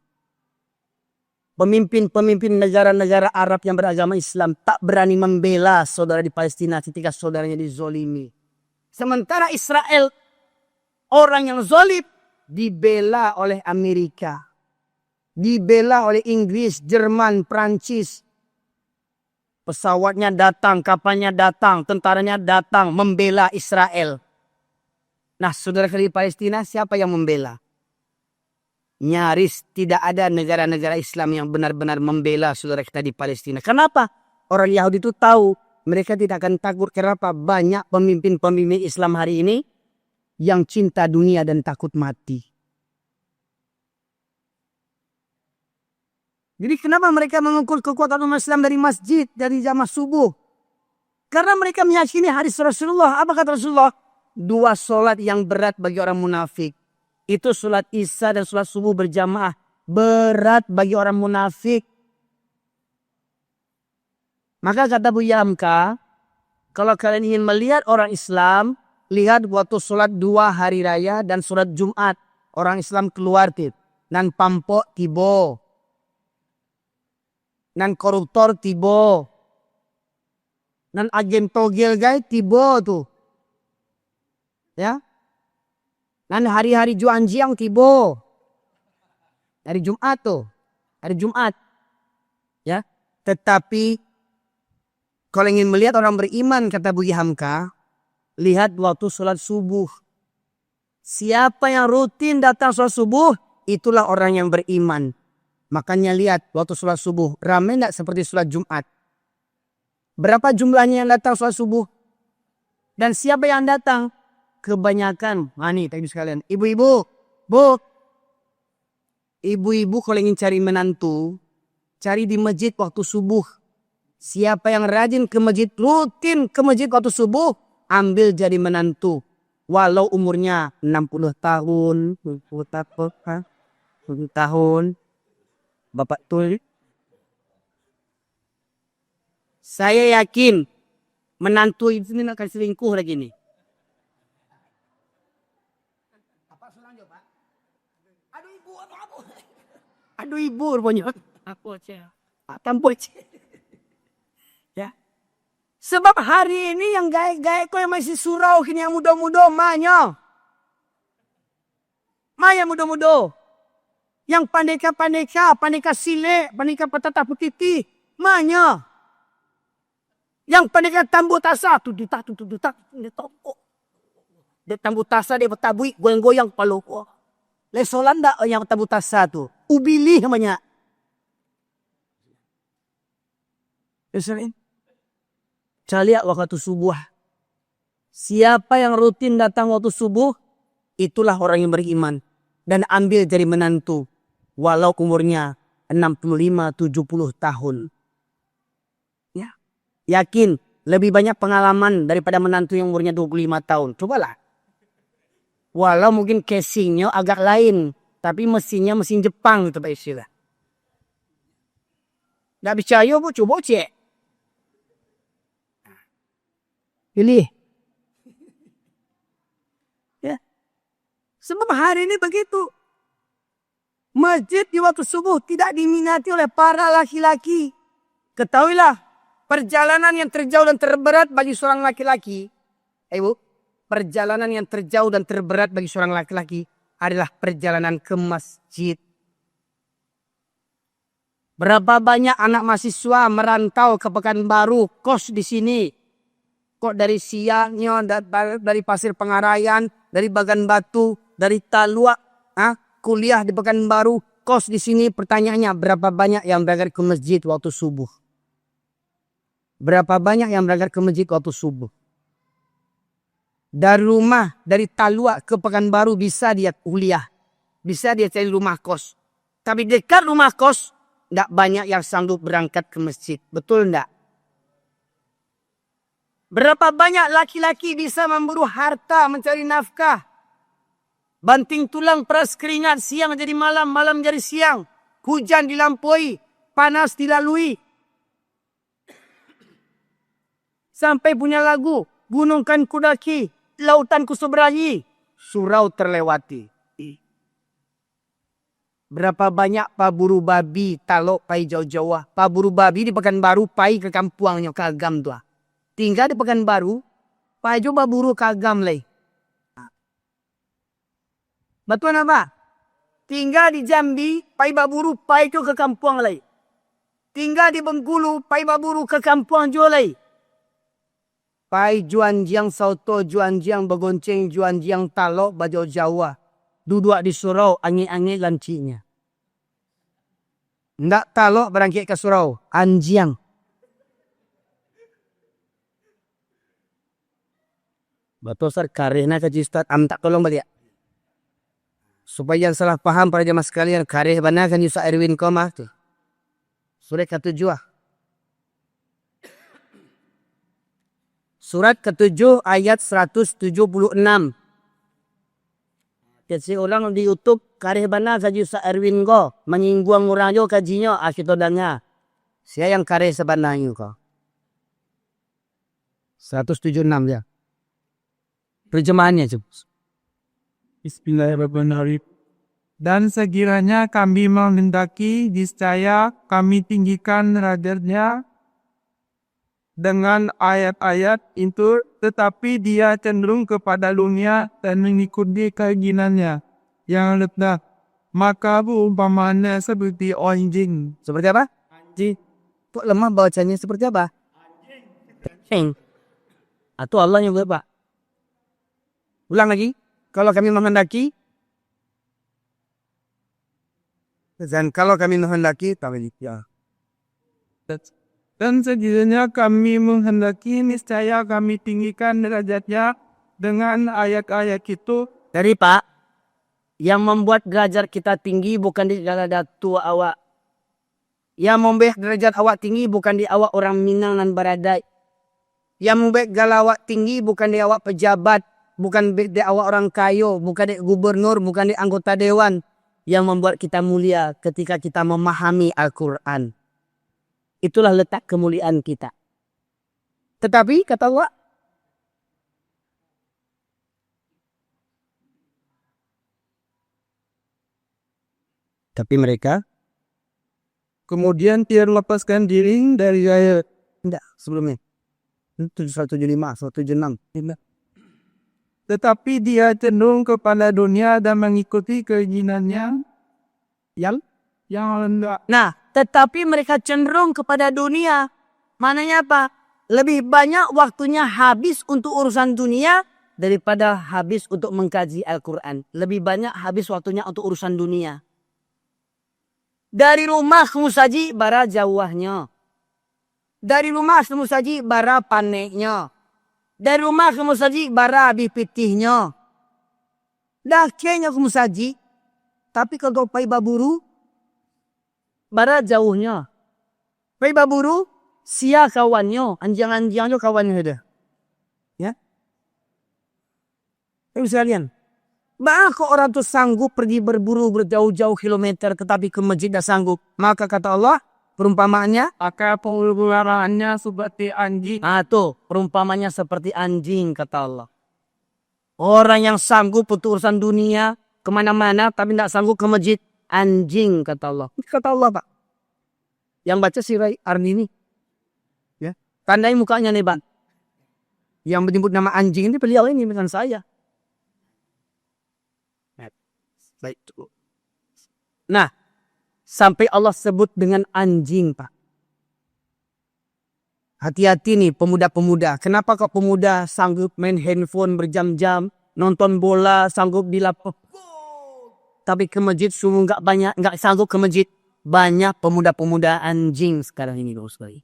Speaker 1: Pemimpin negara-negara Arab yang beragama Islam tak berani membela saudara di Palestina ketika saudaranya dizolimi. Sementara Israel, orang yang zolim, dibela oleh Amerika. Dibela oleh Inggris, Jerman, Prancis. Pesawatnya datang, kapalnya datang, tentaranya datang membela Israel. Nah, saudara di Palestina siapa yang membela? Nyaris tidak ada negara-negara Islam yang benar-benar membela saudara kita di Palestina. Kenapa? Orang Yahudi itu tahu mereka tidak akan takut. Kenapa? Banyak pemimpin-pemimpin Islam hari ini yang cinta dunia dan takut mati. Jadi kenapa mereka mengukur kekuatan umat Islam dari masjid, dari jamaah subuh? Karena mereka meyakini hadis Rasulullah. Apa kata Rasulullah? 2 solat yang berat bagi orang munafik. Itu solat Isya dan solat subuh berjamaah. Berat bagi orang munafik. Maka kata Buya Hamka, kalau kalian ingin melihat orang Islam, lihat waktu solat 2 hari raya dan solat Jumat. Orang Islam keluar tit. Nan pampok tibo. Nan koruptor tibo. Nan agen togel guys tibo tuh. Ya. Nan hari-hari Juanjiang tibo. Hari Jumat tuh. Hari Jumat. Ya. Tetapi kalau ingin melihat orang beriman kata Buya Hamka, lihat waktu sholat subuh. Siapa yang rutin datang sholat subuh, itulah orang yang beriman. Makanya lihat waktu sholat subuh. Ramai tidak seperti sholat Jumat? Berapa jumlahnya yang datang sholat subuh? Dan siapa yang datang? Kebanyakan. Nah nih tadi sekalian. Ibu-ibu. Bu. Ibu-ibu kalau ingin cari menantu. Cari di masjid waktu subuh. Siapa yang rajin ke masjid. Rutin ke masjid waktu subuh. Ambil jadi menantu. Walau umurnya 60 tahun. 70 tahun. Bapak tul. Saya yakin menantu itu ini akan selingkuh lagi nih. Apa selanjutnya Pak? Aduh ibu apa? Aduh ibu rupanya. Aku aja. Tampol ya. Sebab hari ini yang gaek-gaek kok yang masih surau kini yang muda-muda manya. Maya muda-muda. Yang pandeka sile, pandeka patata putiti, manya. Yang pandeka tambu tasa, tu toko. Dia tambu tasa dia betabui, goyang-goyang paloko. Lesolanda yang tambu tasa tu, ubili namanya. Yesarin. Caliak waktu subuh. Siapa yang rutin datang waktu subuh, itulah orang yang beriman. Dan ambil jadi menantu. Walau umurnya 65-70 tahun. Ya. Yakin lebih banyak pengalaman daripada menantu yang umurnya 25 tahun. Cobalah. Walau mungkin casingnya agak lain. Tapi mesinnya mesin Jepang gitu Pak istilah. Nggak percaya bu, coba cek. Pilih. Ya. Sebab hari ini begitu. Masjid di waktu subuh tidak diminati oleh para laki-laki. Ketahuilah, perjalanan yang terjauh dan terberat bagi seorang laki-laki. Ibu, perjalanan yang terjauh dan terberat bagi seorang laki-laki adalah perjalanan ke masjid. Berapa banyak anak mahasiswa merantau ke Pekanbaru, kos di sini. Kok dari siangnya, dari Pasir Pengarayan, dari Bagan Batu, dari Talua, kuliah di Pekanbaru, kos di sini. Pertanyaannya, berapa banyak yang berangkat ke masjid waktu subuh? Berapa banyak yang berangkat ke masjid waktu subuh? Dari rumah, dari Talua ke Pekanbaru bisa dia kuliah. Bisa dia cari rumah kos. Tapi dekat rumah kos, tidak banyak yang sanggup berangkat ke masjid. Betul tidak? Berapa banyak laki-laki bisa memburu harta mencari nafkah. Banting tulang peras keringat, siang jadi malam, malam jadi siang. Hujan dilampaui, panas dilalui. Sampai punya lagu, gunung kan kudaki, lautan kuseberangi, surau terlewati. Berapa banyak paburu babi talok pai jauh-jauh. Paburu babi di Pekanbaru pai ke kampuangnya ke Agam tua. Tinggal di Pekanbaru, pai coba buru ke Agam leh. Betul apa? Tinggal di Jambi, pai baburu pai ke kampuang leh. Tinggal di Bengkulu, pai baburu ke kampuang jo leh. Pai juan jiang sauto, juan jiang begonceng, juan jiang talok bajau Jawa. Duduk di surau, angin-angin lancinya. Ndak talok berangkit ke surau, anjiang. Betul sir, karehna ke Ustaz, tak tolong balik. Supaya yang salah paham para jemaah sekalian, kareh bana kan Ustaz Erwin Komah tu. Surat ke-7. Surat ke-7 ayat 176. Kasi ulang di YouTube, kareh bana saja Ustaz Erwin ko, menyinggung orang jo kajinya, asyitodanya. Saya yang kareh sebenarnya ko. 176 ya. Terjemahannya coba.
Speaker 2: Bismillahirrahmanirrahim. Dan sekiranya kami menghendaki niscaya kami tinggikan derajatnya dengan ayat-ayat itu, tetapi dia cenderung kepada dunia dan mengikuti keinginannya yang rendah. Maka umpamanya seperti anjing.
Speaker 1: Seperti apa? Anjing. Kok lemah bacanya seperti apa? Anjing. Atau Allah yang berapa? Ulang lagi. Kalau kami menghendaki. Dan kalau kami menghendaki. Ya.
Speaker 2: Dan sekiranya kami menghendaki niscaya kami tinggikan derajatnya dengan ayat-ayat itu.
Speaker 1: Dari Pak. Yang membuat derajat kita tinggi bukan di derajat tua awak. Yang membuat derajat awak tinggi bukan di awak orang Minang dan Baradai. Yang membuat galawak tinggi bukan di awak pejabat. Bukan di awak orang kayo, bukan di gubernur, bukan di anggota dewan. Yang membuat kita mulia ketika kita memahami Al-Quran. Itulah letak kemuliaan kita. Tetapi kata Allah, tapi mereka
Speaker 2: Kemudian dia lepaskan diri dari ayat.
Speaker 1: tidak sebelumnya. 175, 176.
Speaker 2: Tetapi dia cenderung kepada dunia dan mengikuti keinginannya yang rendah.
Speaker 1: Nah, tetapi mereka cenderung kepada dunia. Maknanya apa? Lebih banyak waktunya habis untuk urusan dunia daripada habis untuk mengkaji Al-Quran. Lebih banyak habis waktunya untuk urusan dunia. Dari rumah ke musaji bara jauhnya. Dari rumah ke musaji bara paneknya. Dari rumah ke musaji bara habis pitihnya. Dah kayaknya ke musaji. Tapi kalau pai baburu bara jauhnya. Pai baburu sia kawannya. Anjang-anjangnya kawannya ada. Ya. Ibu sekalian. Maka orang tu sanggup pergi berburu berjauh-jauh kilometer tetapi ke masjid dah sanggup. Maka kata Allah, perumpamaannya,
Speaker 2: Maka pengelolaannya seperti anjing.
Speaker 1: tuh, perumpamanya seperti anjing kata Allah. Orang yang sanggup untuk urusan dunia, kemana-mana tapi tidak sanggup ke masjid. Anjing kata Allah. Kata Allah Pak. Yang baca si Rai Arnini. Ya. Tandai mukanya nih Pak. Yang menyebut nama anjing ini beliau ini bukan saya. Baik. Nah, sampai Allah sebut dengan anjing Pak. Hati-hati nih pemuda-pemuda. Kenapa kok pemuda sanggup main handphone berjam-jam, nonton bola, sanggup di laptop. Tapi ke masjid sungguh nggak banyak, nggak sanggup ke masjid. Banyak pemuda-pemuda anjing sekarang ini Bapak sekali.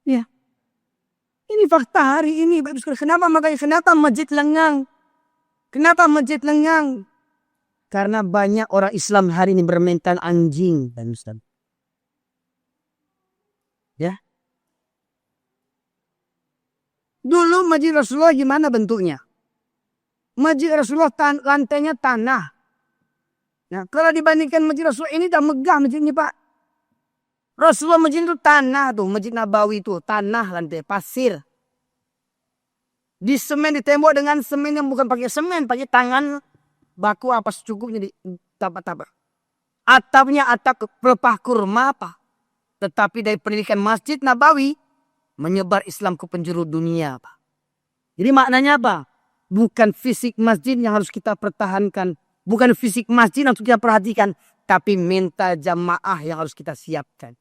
Speaker 1: Ya. Ini fakta hari ini Bapak sekali. Kenapa masjid lengang? Kenapa masjid lengang? Karena banyak orang Islam hari ini bermental anjing dan Ustaz. Ya. Dulu masjid Rasulullah gimana bentuknya? Masjid Rasulullah lantainya tanah. Nah, kalau dibandingkan masjid Rasulullah ini dah megah masjid ini Pak. Rasulullah masjid itu tanah tuh, Masjid Nabawi itu tanah lantai pasir. Di semen di tembok dengan semen yang bukan pakai semen, pakai tangan baku apa secukupnya di tapak-tapak. Atapnya atap pelepah kurma apa. Tetapi dari pendidikan Masjid Nabawi menyebar Islam ke penjuru dunia Pak. Jadi maknanya apa? Bukan fisik masjid yang harus kita pertahankan. Bukan fisik masjid yang harus kita perhatikan. Tapi mental jamaah yang harus kita siapkan.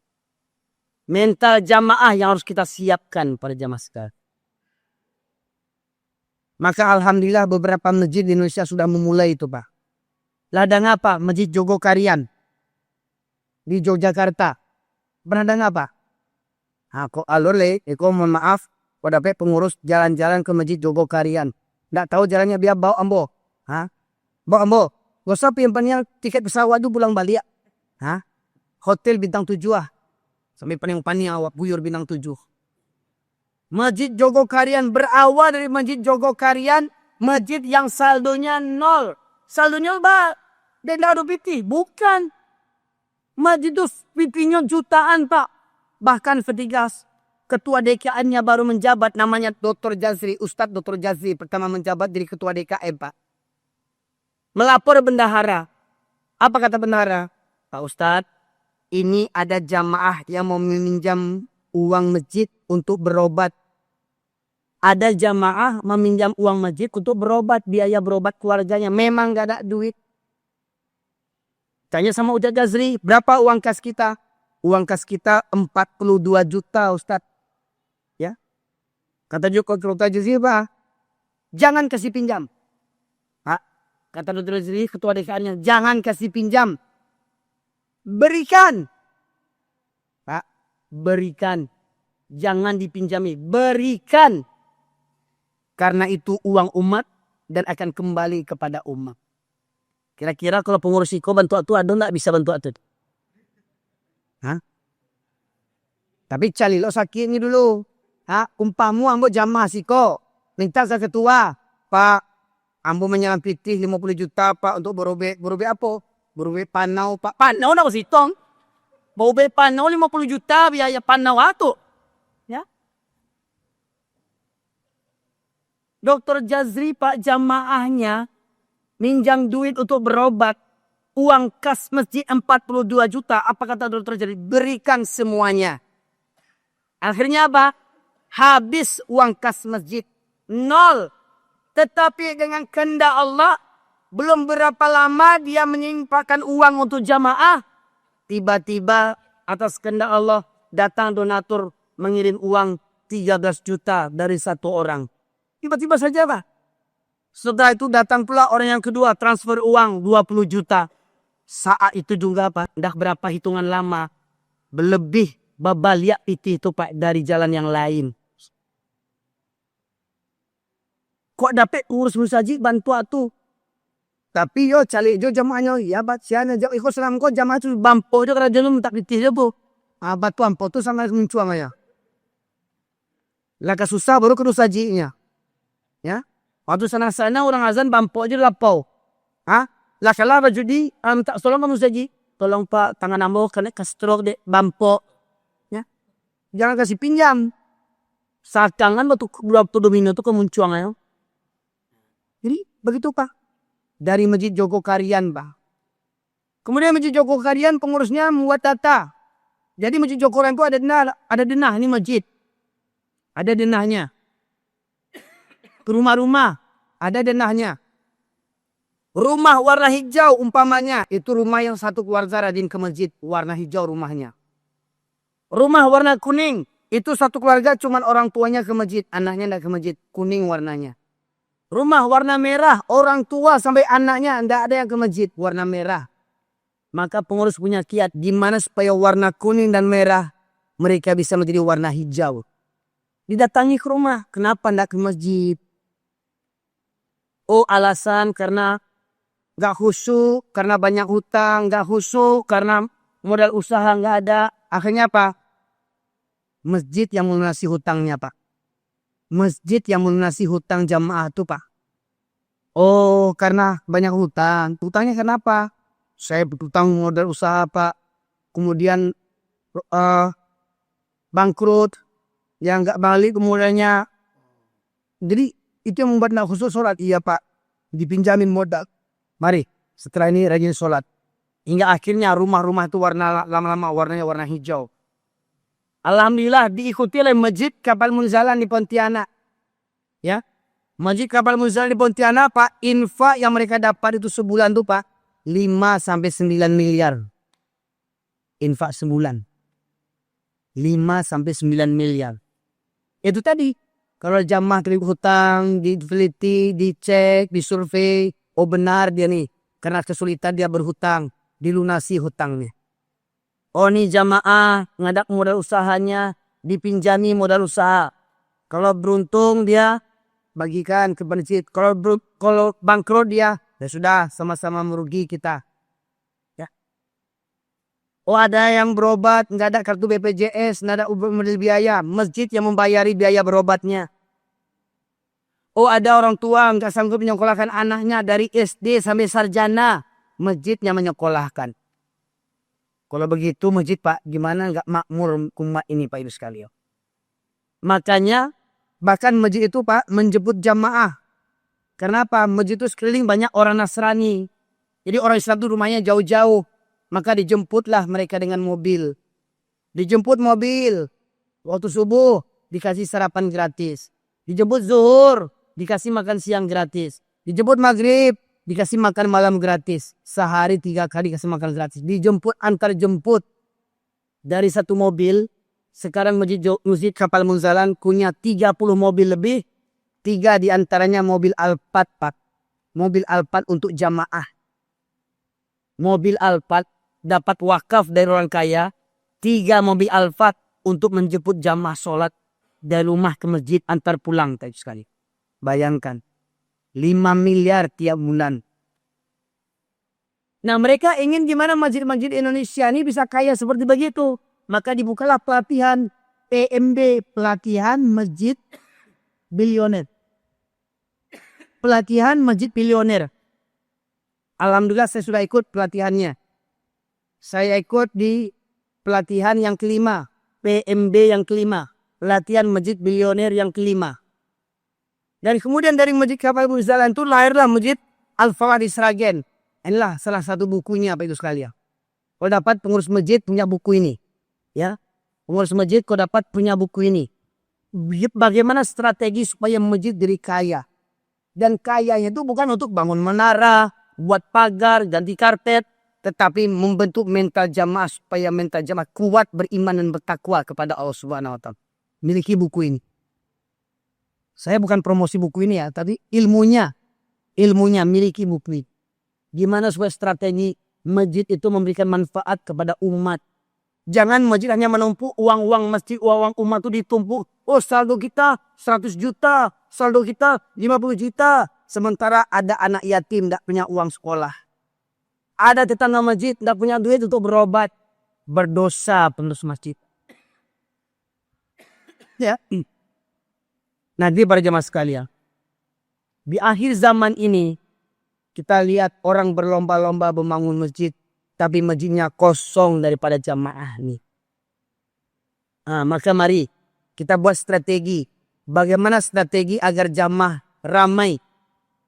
Speaker 1: Mental jamaah yang harus kita siapkan pada jamaah sekarang. Maka alhamdulillah beberapa masjid di Indonesia sudah memulai itu Pak. Ladang apa? Masjid Jogokarian. Di Yogyakarta. Pernah dengar apa? Nah, kok alole, mohon maaf. Kok dapat pengurus jalan-jalan ke Masjid Jogokarian. Nggak tahu jalannya biar bawa ambo. Hah? Bawa ambo. Gak usah yang tiket pesawat itu pulang balik. Hah? Hotel bintang 7 ah. Sampai paning-paning awak buyur bintang 7. Masjid Jogokarian berawal dari Masjid Jogokarian. Masjid yang saldonya 0. Saldonya apa? Denda rupiti. Bukan. Masjid itu pipinya jutaan Pak. Bahkan ketika ketua DKM-nya baru menjabat namanya Dr. Jazri. Ustadz Dr. Jazri pertama menjabat jadi ketua DKM Pak. Melapor bendahara. Apa kata bendahara? Pak Ustadz, ini ada jamaah yang mau meminjam uang masjid untuk berobat. Ada jamaah meminjam uang masjid untuk berobat. Biaya berobat keluarganya. Memang gak ada duit. Tanya sama Ustadz Jazri, berapa uang kas kita? Uang kas kita 42 juta Ustadz. Ya. Kata Dr. Jazri apa? Jangan kasih pinjam. Kata Dr. Jazri, ketua DKM-nya, jangan kasih pinjam. Berikan. Pak, berikan. Jangan dipinjami. Berikan. Karena itu uang umat dan akan kembali kepada umat. Kira-kira kalau pengurus Iko bantu atu ada enggak bisa bantu atu? Hah? Tapi cali lo sakit ini dulu. Umpamu ambo jamaah Siko. Minta ke ketua. Pak, ambo menyalam pitih 50 juta Pak untuk berobek. Berobek apa? Berobek panau Pak. Panau nak sitong. Berobek panau 50 juta biaya panau atu. Ya. Dr. Jazri Pak jamaahnya minjam duit untuk berobat. Uang kas masjid 42 juta. Apa kata Dr. Jazri? Berikan semuanya. Akhirnya apa? Habis uang kas masjid. 0. Tetapi dengan kehendak Allah, belum berapa lama dia menyimpahkan uang untuk jamaah. Tiba-tiba atas kehendak Allah datang donatur mengirim uang 13 juta dari satu orang. Tiba-tiba saja Pak. Setelah itu datang pula orang yang kedua transfer uang 20 juta. Saat itu juga Pak, dah berapa hitungan lama. Berlebih babaliak pitih itu Pak dari jalan yang lain. Kok dapat urus musaji bantu atu. Tapi yo cari jo jamaahnya ya bat siana jo ikut selam ko jamaah tu bampo jo kerja lu tak pitih jo bu. Batu ampo tu sama mencuang ya. Laka susah baru ke musajinya. Ya. Waktu sana-sana orang azan bampo aja lapau. Lah kalau judi tak tolong kamu musaji. Tolong Pak tangan ambo kena ke stroke dek bampo. Ya. Jangan kasih pinjam. Sakangan waktu domino itu kemunculannya. Jadi begitu Pak. Dari Masjid Jogokarian Pak. Kemudian Masjid Jogokarian pengurusnya membuat data. Jadi Masjid Jogokarian itu ada denah, ini masjid. Ada denahnya. Ke rumah-rumah ada denahnya. Rumah warna hijau umpamanya. Itu rumah yang satu keluarga rajin ke masjid. Warna hijau rumahnya. Rumah warna kuning. Itu satu keluarga cuman orang tuanya ke masjid. Anaknya tidak ke masjid. Kuning warnanya. Rumah warna merah. Orang tua sampai anaknya tidak ada yang ke masjid. Warna merah. Maka pengurus punya kiat. Gimana supaya warna kuning dan merah. Mereka bisa menjadi warna hijau. Didatangi ke rumah. Kenapa tidak ke masjid? Oh alasan karena gak khusyuk. Karena banyak hutang. Gak khusyuk. Karena modal usaha gak ada. Akhirnya apa? Masjid yang melunasi hutangnya Pak. Masjid yang melunasi hutang jamaah itu Pak. Oh karena banyak hutang. Hutangnya kenapa? Saya berhutang modal usaha Pak. Kemudian bangkrut. Yang gak balik kemudiannya. Jadi itu yang membuat nak khusus sholat. Iya Pak. Dipinjamin modal. Mari setelah ini rajin sholat. Hingga akhirnya rumah-rumah itu lama-lama warnanya warna hijau. Alhamdulillah diikuti oleh Masjid Kapal Munzalan di Pontianak. Ya. Masjid Kapal Munzalan di Pontianak Pak. Infak yang mereka dapat itu sebulan tuh Pak. 5-9 miliar. Infak sebulan. 5-9 miliar. Itu tadi. Kalau jamaah terlibat hutang, diteliti, dicek, disurvei. Oh benar dia nih. Karena kesulitan dia berhutang. Dilunasi hutangnya. Oh nih jamaah ngadak modal usahanya. Dipinjami modal usaha. Kalau beruntung dia bagikan ke masjid. Kalau bangkrut dia. Ya sudah sama-sama merugi kita. Ya. Oh ada yang berobat. Nggak ada kartu BPJS. Nggak ada modal biaya. Masjid yang membayari biaya berobatnya. Oh ada orang tua nggak sanggup menyekolahkan anaknya dari SD sampai sarjana. Masjidnya menyekolahkan. Kalau begitu masjid Pak, gimana nggak makmur umat ini Pak Ibu sekalian. Makanya bahkan masjid itu Pak menjemput jamaah. Kenapa? Masjid itu sekeliling banyak orang Nasrani. Jadi orang Islam itu rumahnya jauh-jauh. Maka dijemputlah mereka dengan mobil. Dijemput mobil. Waktu subuh dikasih sarapan gratis. Dijemput zuhur dikasih makan siang gratis. Dijemput maghrib dikasih makan malam gratis. Sehari 3 kali dikasih makan gratis. Dijemput antar jemput. Dari satu mobil. Sekarang Masjid Kapal Munzalan punya 30 mobil lebih. 3 diantaranya mobil Alphard Pak. Mobil Alphard untuk jamaah. Mobil Alphard dapat wakaf dari orang kaya. 3 mobil Alphard untuk menjemput jamaah sholat. Dari rumah ke masjid antar pulang tadi sekali. Bayangkan. 5 miliar tiap bulan. Nah mereka ingin gimana masjid-masjid Indonesia ini bisa kaya seperti begitu. Maka dibukalah pelatihan PMB. Pelatihan Masjid Bilioner. Pelatihan Masjid Bilioner. Alhamdulillah saya sudah ikut pelatihannya. Saya ikut di pelatihan yang kelima. PMB yang kelima. Pelatihan Masjid Bilioner yang kelima. Dan kemudian dari Masjid Kapal Munzalan itu lahirlah Masjid Al-Falah di Sragen. Inilah salah satu bukunya Pak itu sekalian. Kau dapat pengurus masjid punya buku ini. Ya, pengurus masjid kau dapat punya buku ini. Bagaimana strategi supaya masjid jadi kaya. Dan kayanya itu bukan untuk bangun menara, buat pagar, ganti karpet. Tetapi membentuk mental jamaah supaya mental jamaah kuat beriman dan bertakwa kepada Allah Subhanahu Wa Taala. Miliki buku ini. Saya bukan promosi buku ini ya, tapi ilmunya miliki buku ini. Gimana supaya strategi masjid itu memberikan manfaat kepada umat. Jangan masjid hanya menumpuk uang-uang masjid, uang umat itu ditumpuk. Oh saldo kita 100 juta, saldo kita 50 juta. Sementara ada anak yatim tidak punya uang sekolah. Ada tetangga masjid tidak punya duit untuk berobat. Berdosa pengurus masjid. Ya. Nanti para jemaah sekalian. Di akhir zaman ini. Kita lihat orang berlomba-lomba membangun masjid. Tapi masjidnya kosong daripada jamaah nih. Maka mari kita buat strategi. Bagaimana strategi agar jamaah ramai?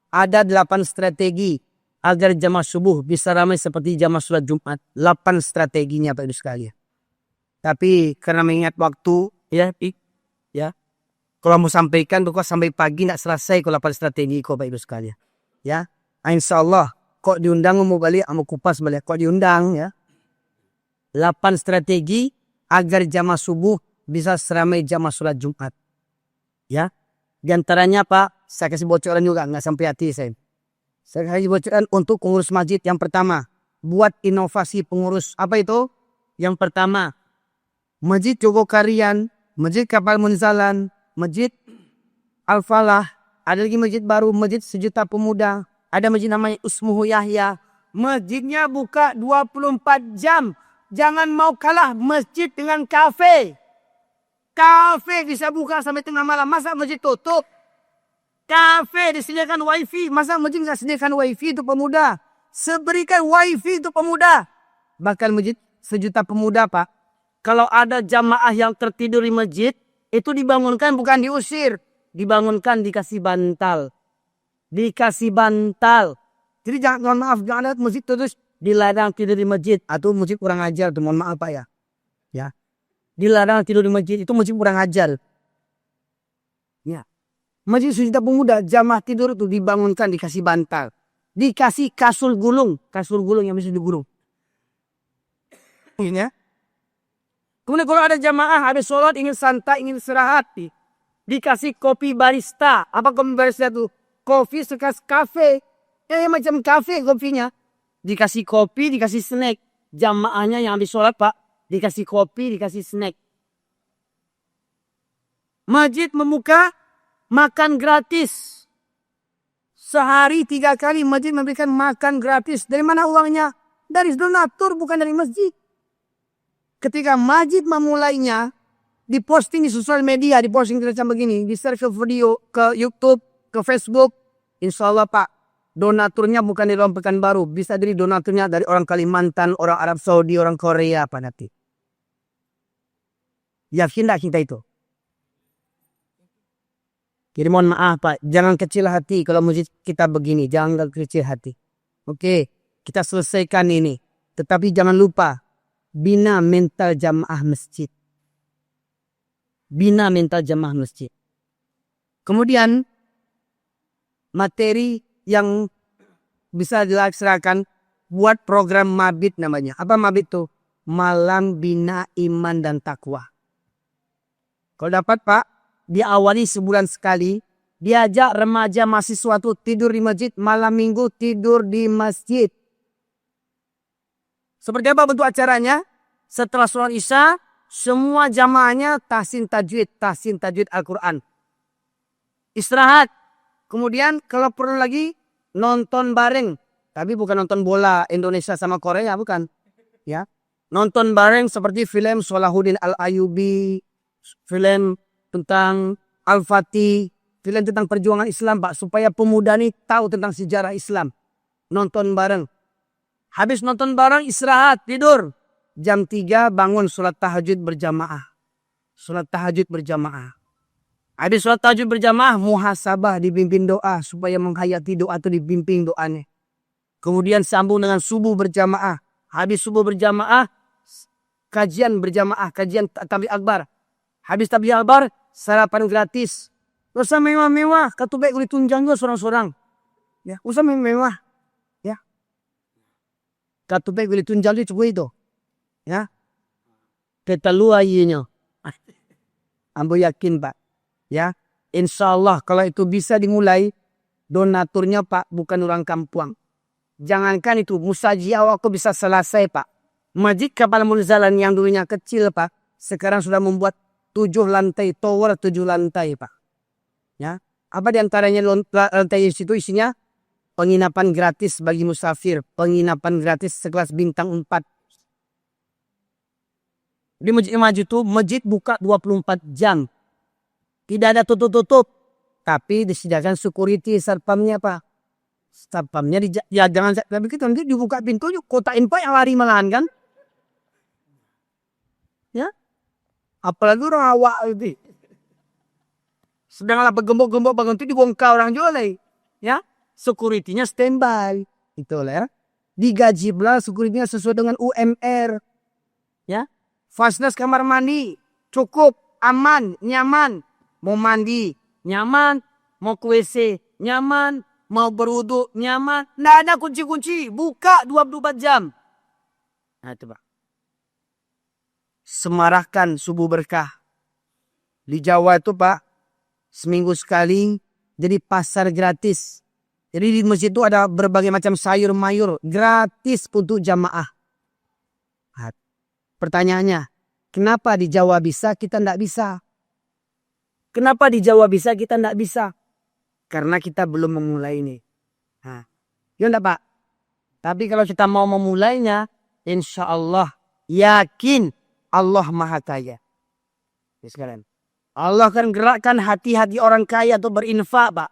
Speaker 1: Ada 8 strategi agar jamaah subuh bisa ramai seperti jamaah sholat Jumat. 8 strateginya Bapak Ibu sekalian. Tapi karena mengingat waktu, ya, kalau mau sampaikan, pokoknya sampai pagi tidak selesai kalau 8 strategi kok Bapak Ibu sekalian. Ya, insya Allah, kok diundang mau balik, mau kupas balik, kok diundang ya. 8 strategi agar jamaah subuh bisa seramai jamaah sholat Jumat. Ya, di antaranya Pak, saya kasih bocoran juga, nggak sampai hati saya. Saya kasih bocoran untuk pengurus masjid. Yang pertama, buat inovasi pengurus. Apa itu? Yang pertama, Masjid Jogokarian, Masjid Kapal Munzalan, Masjid Al-Falah, ada lagi masjid baru, Masjid Sejuta Pemuda, ada masjid namanya Usmuhu Yahya. Masjidnya buka 24 jam. Jangan mau kalah masjid dengan kafe. Kafe bisa buka sampai tengah malam. Masa masjid tutup? Kafe disediakan wifi. Masa masjid nggak sediakan wifi untuk pemuda? Seberikan wifi untuk pemuda. Bahkan masjid Sejuta Pemuda Pak. Kalau ada jamaah yang tertidur di masjid. Itu dibangunkan bukan diusir. Dibangunkan dikasih bantal. Dikasih bantal. Jadi jangan maaf. Jangan ada masjid terus dilarang tidur di masjid. Atau masjid kurang ajar. Itu mohon maaf Pak ya. Ya. Dilarang tidur di masjid, itu masjid kurang ajar. Ya. Masjid Sejuta Pemuda, jamaah tidur itu dibangunkan, dikasih bantal. Dikasih kasur gulung yang bisa digulung. Ya. Kemudian kalau ada jamaah, habis sholat, ingin santai, ingin istirahat. Dikasih kopi barista. Apa kopi barista itu? Kopi sekas kafe. Ya, macam kafe kopinya. Dikasih kopi, dikasih snack. Jamaahnya yang habis sholat Pak. Dikasih kopi, dikasih snack. Masjid membuka makan gratis. Sehari 3 kali masjid memberikan makan gratis. Dari mana uangnya? Dari donatur, bukan dari masjid. Ketika masjid memulainya, diposting di sosial media, diposting macam begini, di-share ke video, ke YouTube, ke Facebook. Insya Allah Pak, donaturnya bukan dari orang Pekanbaru. Bisa dari donaturnya dari orang Kalimantan, orang Arab Saudi, orang Korea Pak nanti. Yakin tak kita itu? Jadi mohon maaf Pak, jangan kecil hati kalau masjid kita begini. Jangan kecil hati. Oke, kita selesaikan ini. Tetapi jangan lupa, bina mental jamaah masjid. Bina mental jamaah masjid. Kemudian, materi yang bisa dilaksanakan buat program mabit namanya. Apa mabit tuh? Malam bina iman dan takwa. Kalau dapat Pak, diawali sebulan sekali, diajak remaja mahasiswa tuh tidur di masjid, malam minggu tidur di masjid. Seperti apa bentuk acaranya? Setelah sholat isya, semua jamaahnya tahsin tajwid Al-Quran. Istirahat. Kemudian kalau perlu lagi, nonton bareng. Tapi bukan nonton bola Indonesia sama Korea, bukan. Ya, nonton bareng seperti film Salahuddin Al-Ayyubi, film tentang Al-Fatih, film tentang perjuangan Islam Pak, supaya pemuda ini tahu tentang sejarah Islam. Nonton bareng. Habis nonton bareng, istirahat, tidur. Jam 3 bangun sholat tahajud berjamaah. Sholat tahajud berjamaah. Habis sholat tahajud berjamaah, muhasabah, dipimpin doa supaya menghayati doa itu, dibimbing doanya. Kemudian sambung dengan subuh berjamaah. Habis subuh berjamaah, kajian berjamaah, kajian tabligh akbar. Habis tabligh akbar, sarapan gratis. Usah mewah-mewah, katubek boleh tunjang juga seorang-seorang. Ya, usah mewah. Ya. Katubek boleh tunjang juga cukup itu. Ya. Kita luainya. Ambo yakin Pak. Ya. Insya Allah kalau itu bisa dimulai, donaturnya Pak bukan orang kampung. Jangankan itu, musaji awakku bisa selesai Pak. Masjid Kapal Munzalan yang dulunya kecil Pak, sekarang sudah membuat 7 lantai, tower 7 lantai Pak. Ya, apa diantaranya lantai itu isinya? Penginapan gratis bagi musafir, penginapan gratis sekelas bintang 4. Di Masjid Maju itu masjid buka 24 jam. Tidak ada tutup-tutup. Tapi disediakan security satpamnya Pak. Satpamnya ya jangan, tapi kita nanti dibuka pintu kotain Pak yang lari malahan kan? Ya. Apalagi orang awak itu. Sedanglah bergembok-gembok bangun itu dibongkar orang juga lah. Ya, security-nya standby. Itulah ya. Digaji pula security-nya sesuai dengan UMR. Ya, fasilitas kamar mandi cukup, aman, nyaman. Mau mandi nyaman, mau ke WC nyaman, mau berwudu nyaman. Nggak ada kunci-kunci, buka 24 jam. Nah itu Pak. Semarahkan subuh berkah. Di Jawa itu Pak, seminggu sekali jadi pasar gratis. Jadi di masjid itu ada berbagai macam sayur mayur gratis untuk jamaah. Nah, pertanyaannya, kenapa di Jawa bisa kita tidak bisa? Kenapa di Jawa bisa kita tidak bisa? Karena kita belum memulai ini. Nah, ya enggak Pak? Tapi kalau kita mau memulainya, insya Allah yakin Allah Maha Kaya. Ya, sekalian. Allah akan gerakkan hati-hati orang kaya untuk berinfak Pak.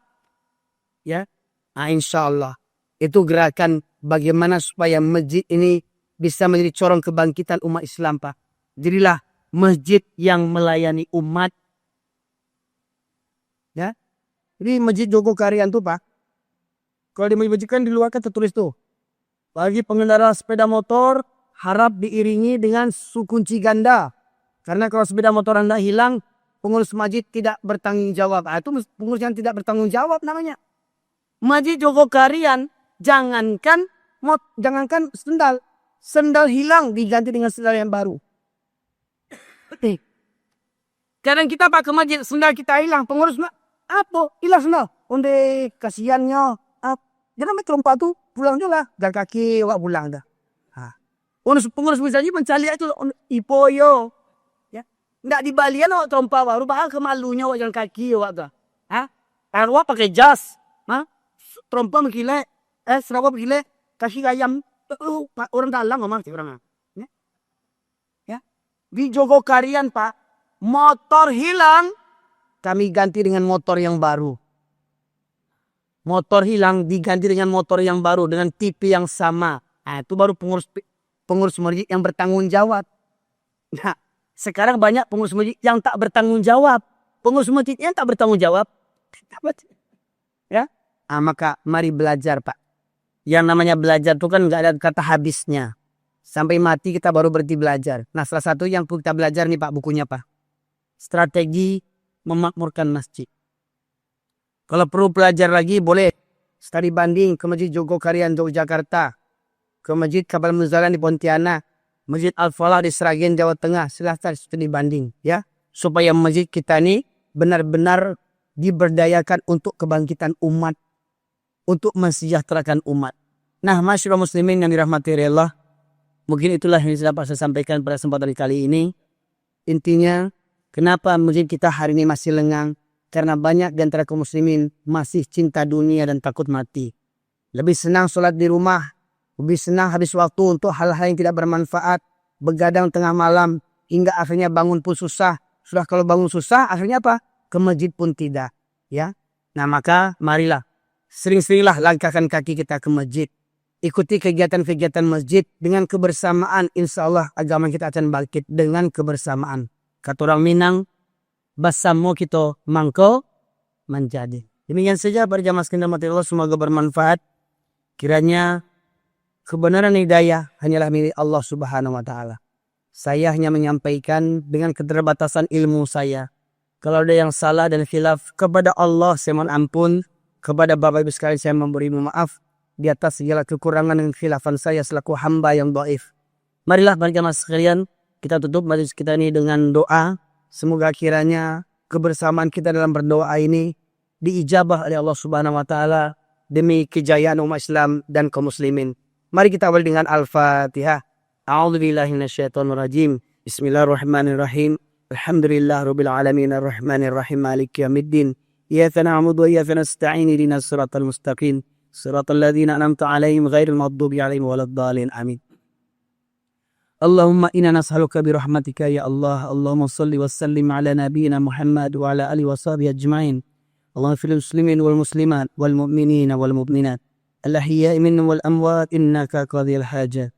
Speaker 1: Ya, nah, insya Allah itu gerakan bagaimana supaya masjid ini bisa menjadi corong kebangkitan umat Islam Pak. Jadilah masjid yang melayani umat. Ya, jadi masjid Jogokarian tuh Pak. Kalau di masjid kan di luar kan tertulis tuh. Bagi pengendara sepeda motor harap diiringi dengan kunci ganda. Karena kalau sepeda motor Anda hilang, pengurus masjid tidak bertanggung jawab. Itu pengurus yang tidak bertanggung jawab namanya. Masjid Jogokarian, jangankan sendal. Sendal hilang diganti dengan sendal yang baru. Kadang kita Pak ke masjid, sendal kita hilang. Pengurus apa? Hilang sendal. Onde kasihannya. Jangan terompak tuh pulang juga. Jalan kaki wak pulang dah. Pengurus masjid mencari itu ipoyo. Ya. Nggak di Balian wak terompak baru bahkan kemalunya wak jalan kaki wak dah. Arwah pakai jas. Terompak mengkilek. Serawak mengkilek. Kasih ayam. Orang dalam ngomong sih orang. Ya. Di Jogokarian Pak, motor hilang, kami ganti dengan motor yang baru. Motor hilang diganti dengan motor yang baru dengan tipe yang sama. Itu baru pengurus masjid yang bertanggung jawab. Nah, sekarang banyak pengurus masjid yang tak bertanggung jawab. Pengurus masjid yang tak bertanggung jawab. Ya, maka mari belajar Pak. Yang namanya belajar itu kan nggak ada kata habisnya. Sampai mati kita baru berhenti belajar. Nah, salah satu yang kita belajar nih Pak, bukunya Pak. Strategi memakmurkan masjid. Kalau perlu belajar lagi boleh studi banding ke Masjid Jogokarian Yogyakarta, ke Masjid Kabal Muzalan di Pontianak, Masjid Al-Falah di Sragen Jawa Tengah. Silahkan studi banding ya, supaya masjid kita ini benar-benar diberdayakan untuk kebangkitan umat, untuk mensejahterakan umat. Nah, masyarakat muslimin yang dirahmati Allah, mungkin itulah yang dapat saya sampaikan pada kesempatan kali ini. Intinya, kenapa masjid kita hari ini masih lengang? Karena banyak di antara kaum muslimin masih cinta dunia dan takut mati. Lebih senang sholat di rumah. Lebih senang habis waktu untuk hal-hal yang tidak bermanfaat. Begadang tengah malam. Hingga akhirnya bangun pun susah. Sudah kalau bangun susah akhirnya apa? Ke masjid pun tidak. Ya. Nah maka marilah. Sering-seringlah langkahkan kaki kita ke masjid. Ikuti kegiatan-kegiatan masjid. Dengan kebersamaan insya Allah agama kita akan bangkit dengan kebersamaan. Kata orang Minang. Bersama kita mangko menjadi. Demikian saja para jamaah sekalian rahmati Allah, semoga bermanfaat. Kiranya kebenaran hidayah hanyalah milik Allah Subhanahu wa taala. Saya hanya menyampaikan dengan keterbatasan ilmu saya. Kalau ada yang salah dan khilaf, kepada Allah saya mohon ampun, kepada Bapak Ibu sekalian saya memberi maaf di atas segala kekurangan dan khilafan saya selaku hamba yang dhaif. Marilah para jamaah sekalian, kita tutup majelis kita ini dengan doa. Semoga kiranya kebersamaan kita dalam berdoa ini diijabah oleh Allah Subhanahu wa taala demi kejayaan umat Islam dan kaum muslimin. Mari kita awali dengan Al-Fatihah. A'udzubillahi minasyaitonirrajim. Bismillahirrahmanirrahim. Alhamdulillahirabbil alamin arrahmanirrahim maliki yaumiddin. Iyyaka na'budu wa iyyaka nasta'in ihdinas siratal mustaqim. Siratal ladzina an'amta 'alaihim ghairil maghdubi 'alaihim waladdallin. Amin. Allahumma inna nas'aluka birahmatika ya Allah. Allahumma salli wa sallim ala nabiyyina Muhammad wa ala alihi wa sahbihi ajma'in. Allahumma fil muslimin wal muslimat wal mu'minin wal mu'minat al-ahya'i minhum wal amwat innaka qadhil hajat.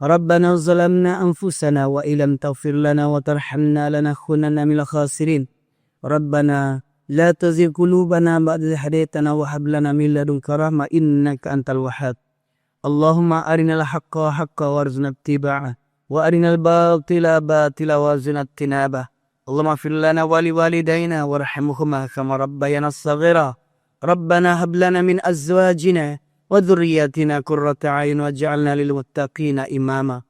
Speaker 1: Rabbana zalamna anfusana wa illam taghfir lana wa tarhamna lanakunanna minal khasirin. Rabbana لا تزغ قلوبنا بعد إذ هديتنا وهب لنا من لدنك رحمة إنك أنت الوهاب اللهم أرنا الحق حقا وارزقنا اتباعه وأرنا الباطل باطلا وارزقنا اجتنابه اللهم اغفر لنا ولوالدينا وارحمهما كما ربيانا صغيرا ربنا هب لنا من أزواجنا وذرياتنا قرة أعين واجعلنا للمتقين إماما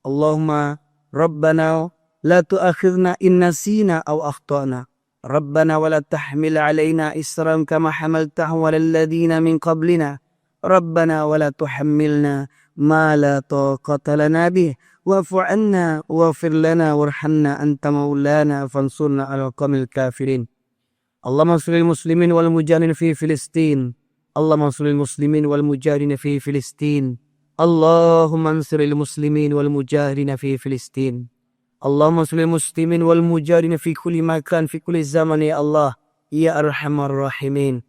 Speaker 1: اللهم ربنا لا تؤاخذنا إن نسينا أو أخطأنا ربنا ولا تحمل علينا إصرا كما حملته على الذين من قبلنا ربنا ولا تحملنا ما لا طاقة لنا به واعف عنا واغفر لنا وارحمنا أنت مولانا فانصرنا على القوم الكافرين اللهم انصر المسلمين والمجاهدين في فلسطين اللهم انصر المسلمين والمجاهدين في فلسطين اللهم انصر المسلمين والمجاهدين في فلسطين اللهم انصر المسلمين والمجاهدين في كل مكان في كل زمن يا الله يا أرحم الراحمين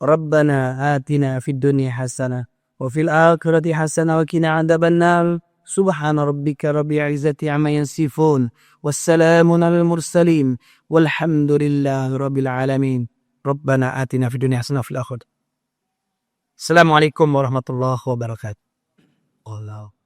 Speaker 1: ربنا آتنا في الدنيا حسنة وفي الآخرة حسنة وقنا عذاب النار سبحان ربك رب العزة عما يصفون والسلام على المرسلين والحمد لله رب العالمين ربنا آتنا في الدنيا حسنة وفي الآخرة السلام عليكم ورحمة الله وبركاته.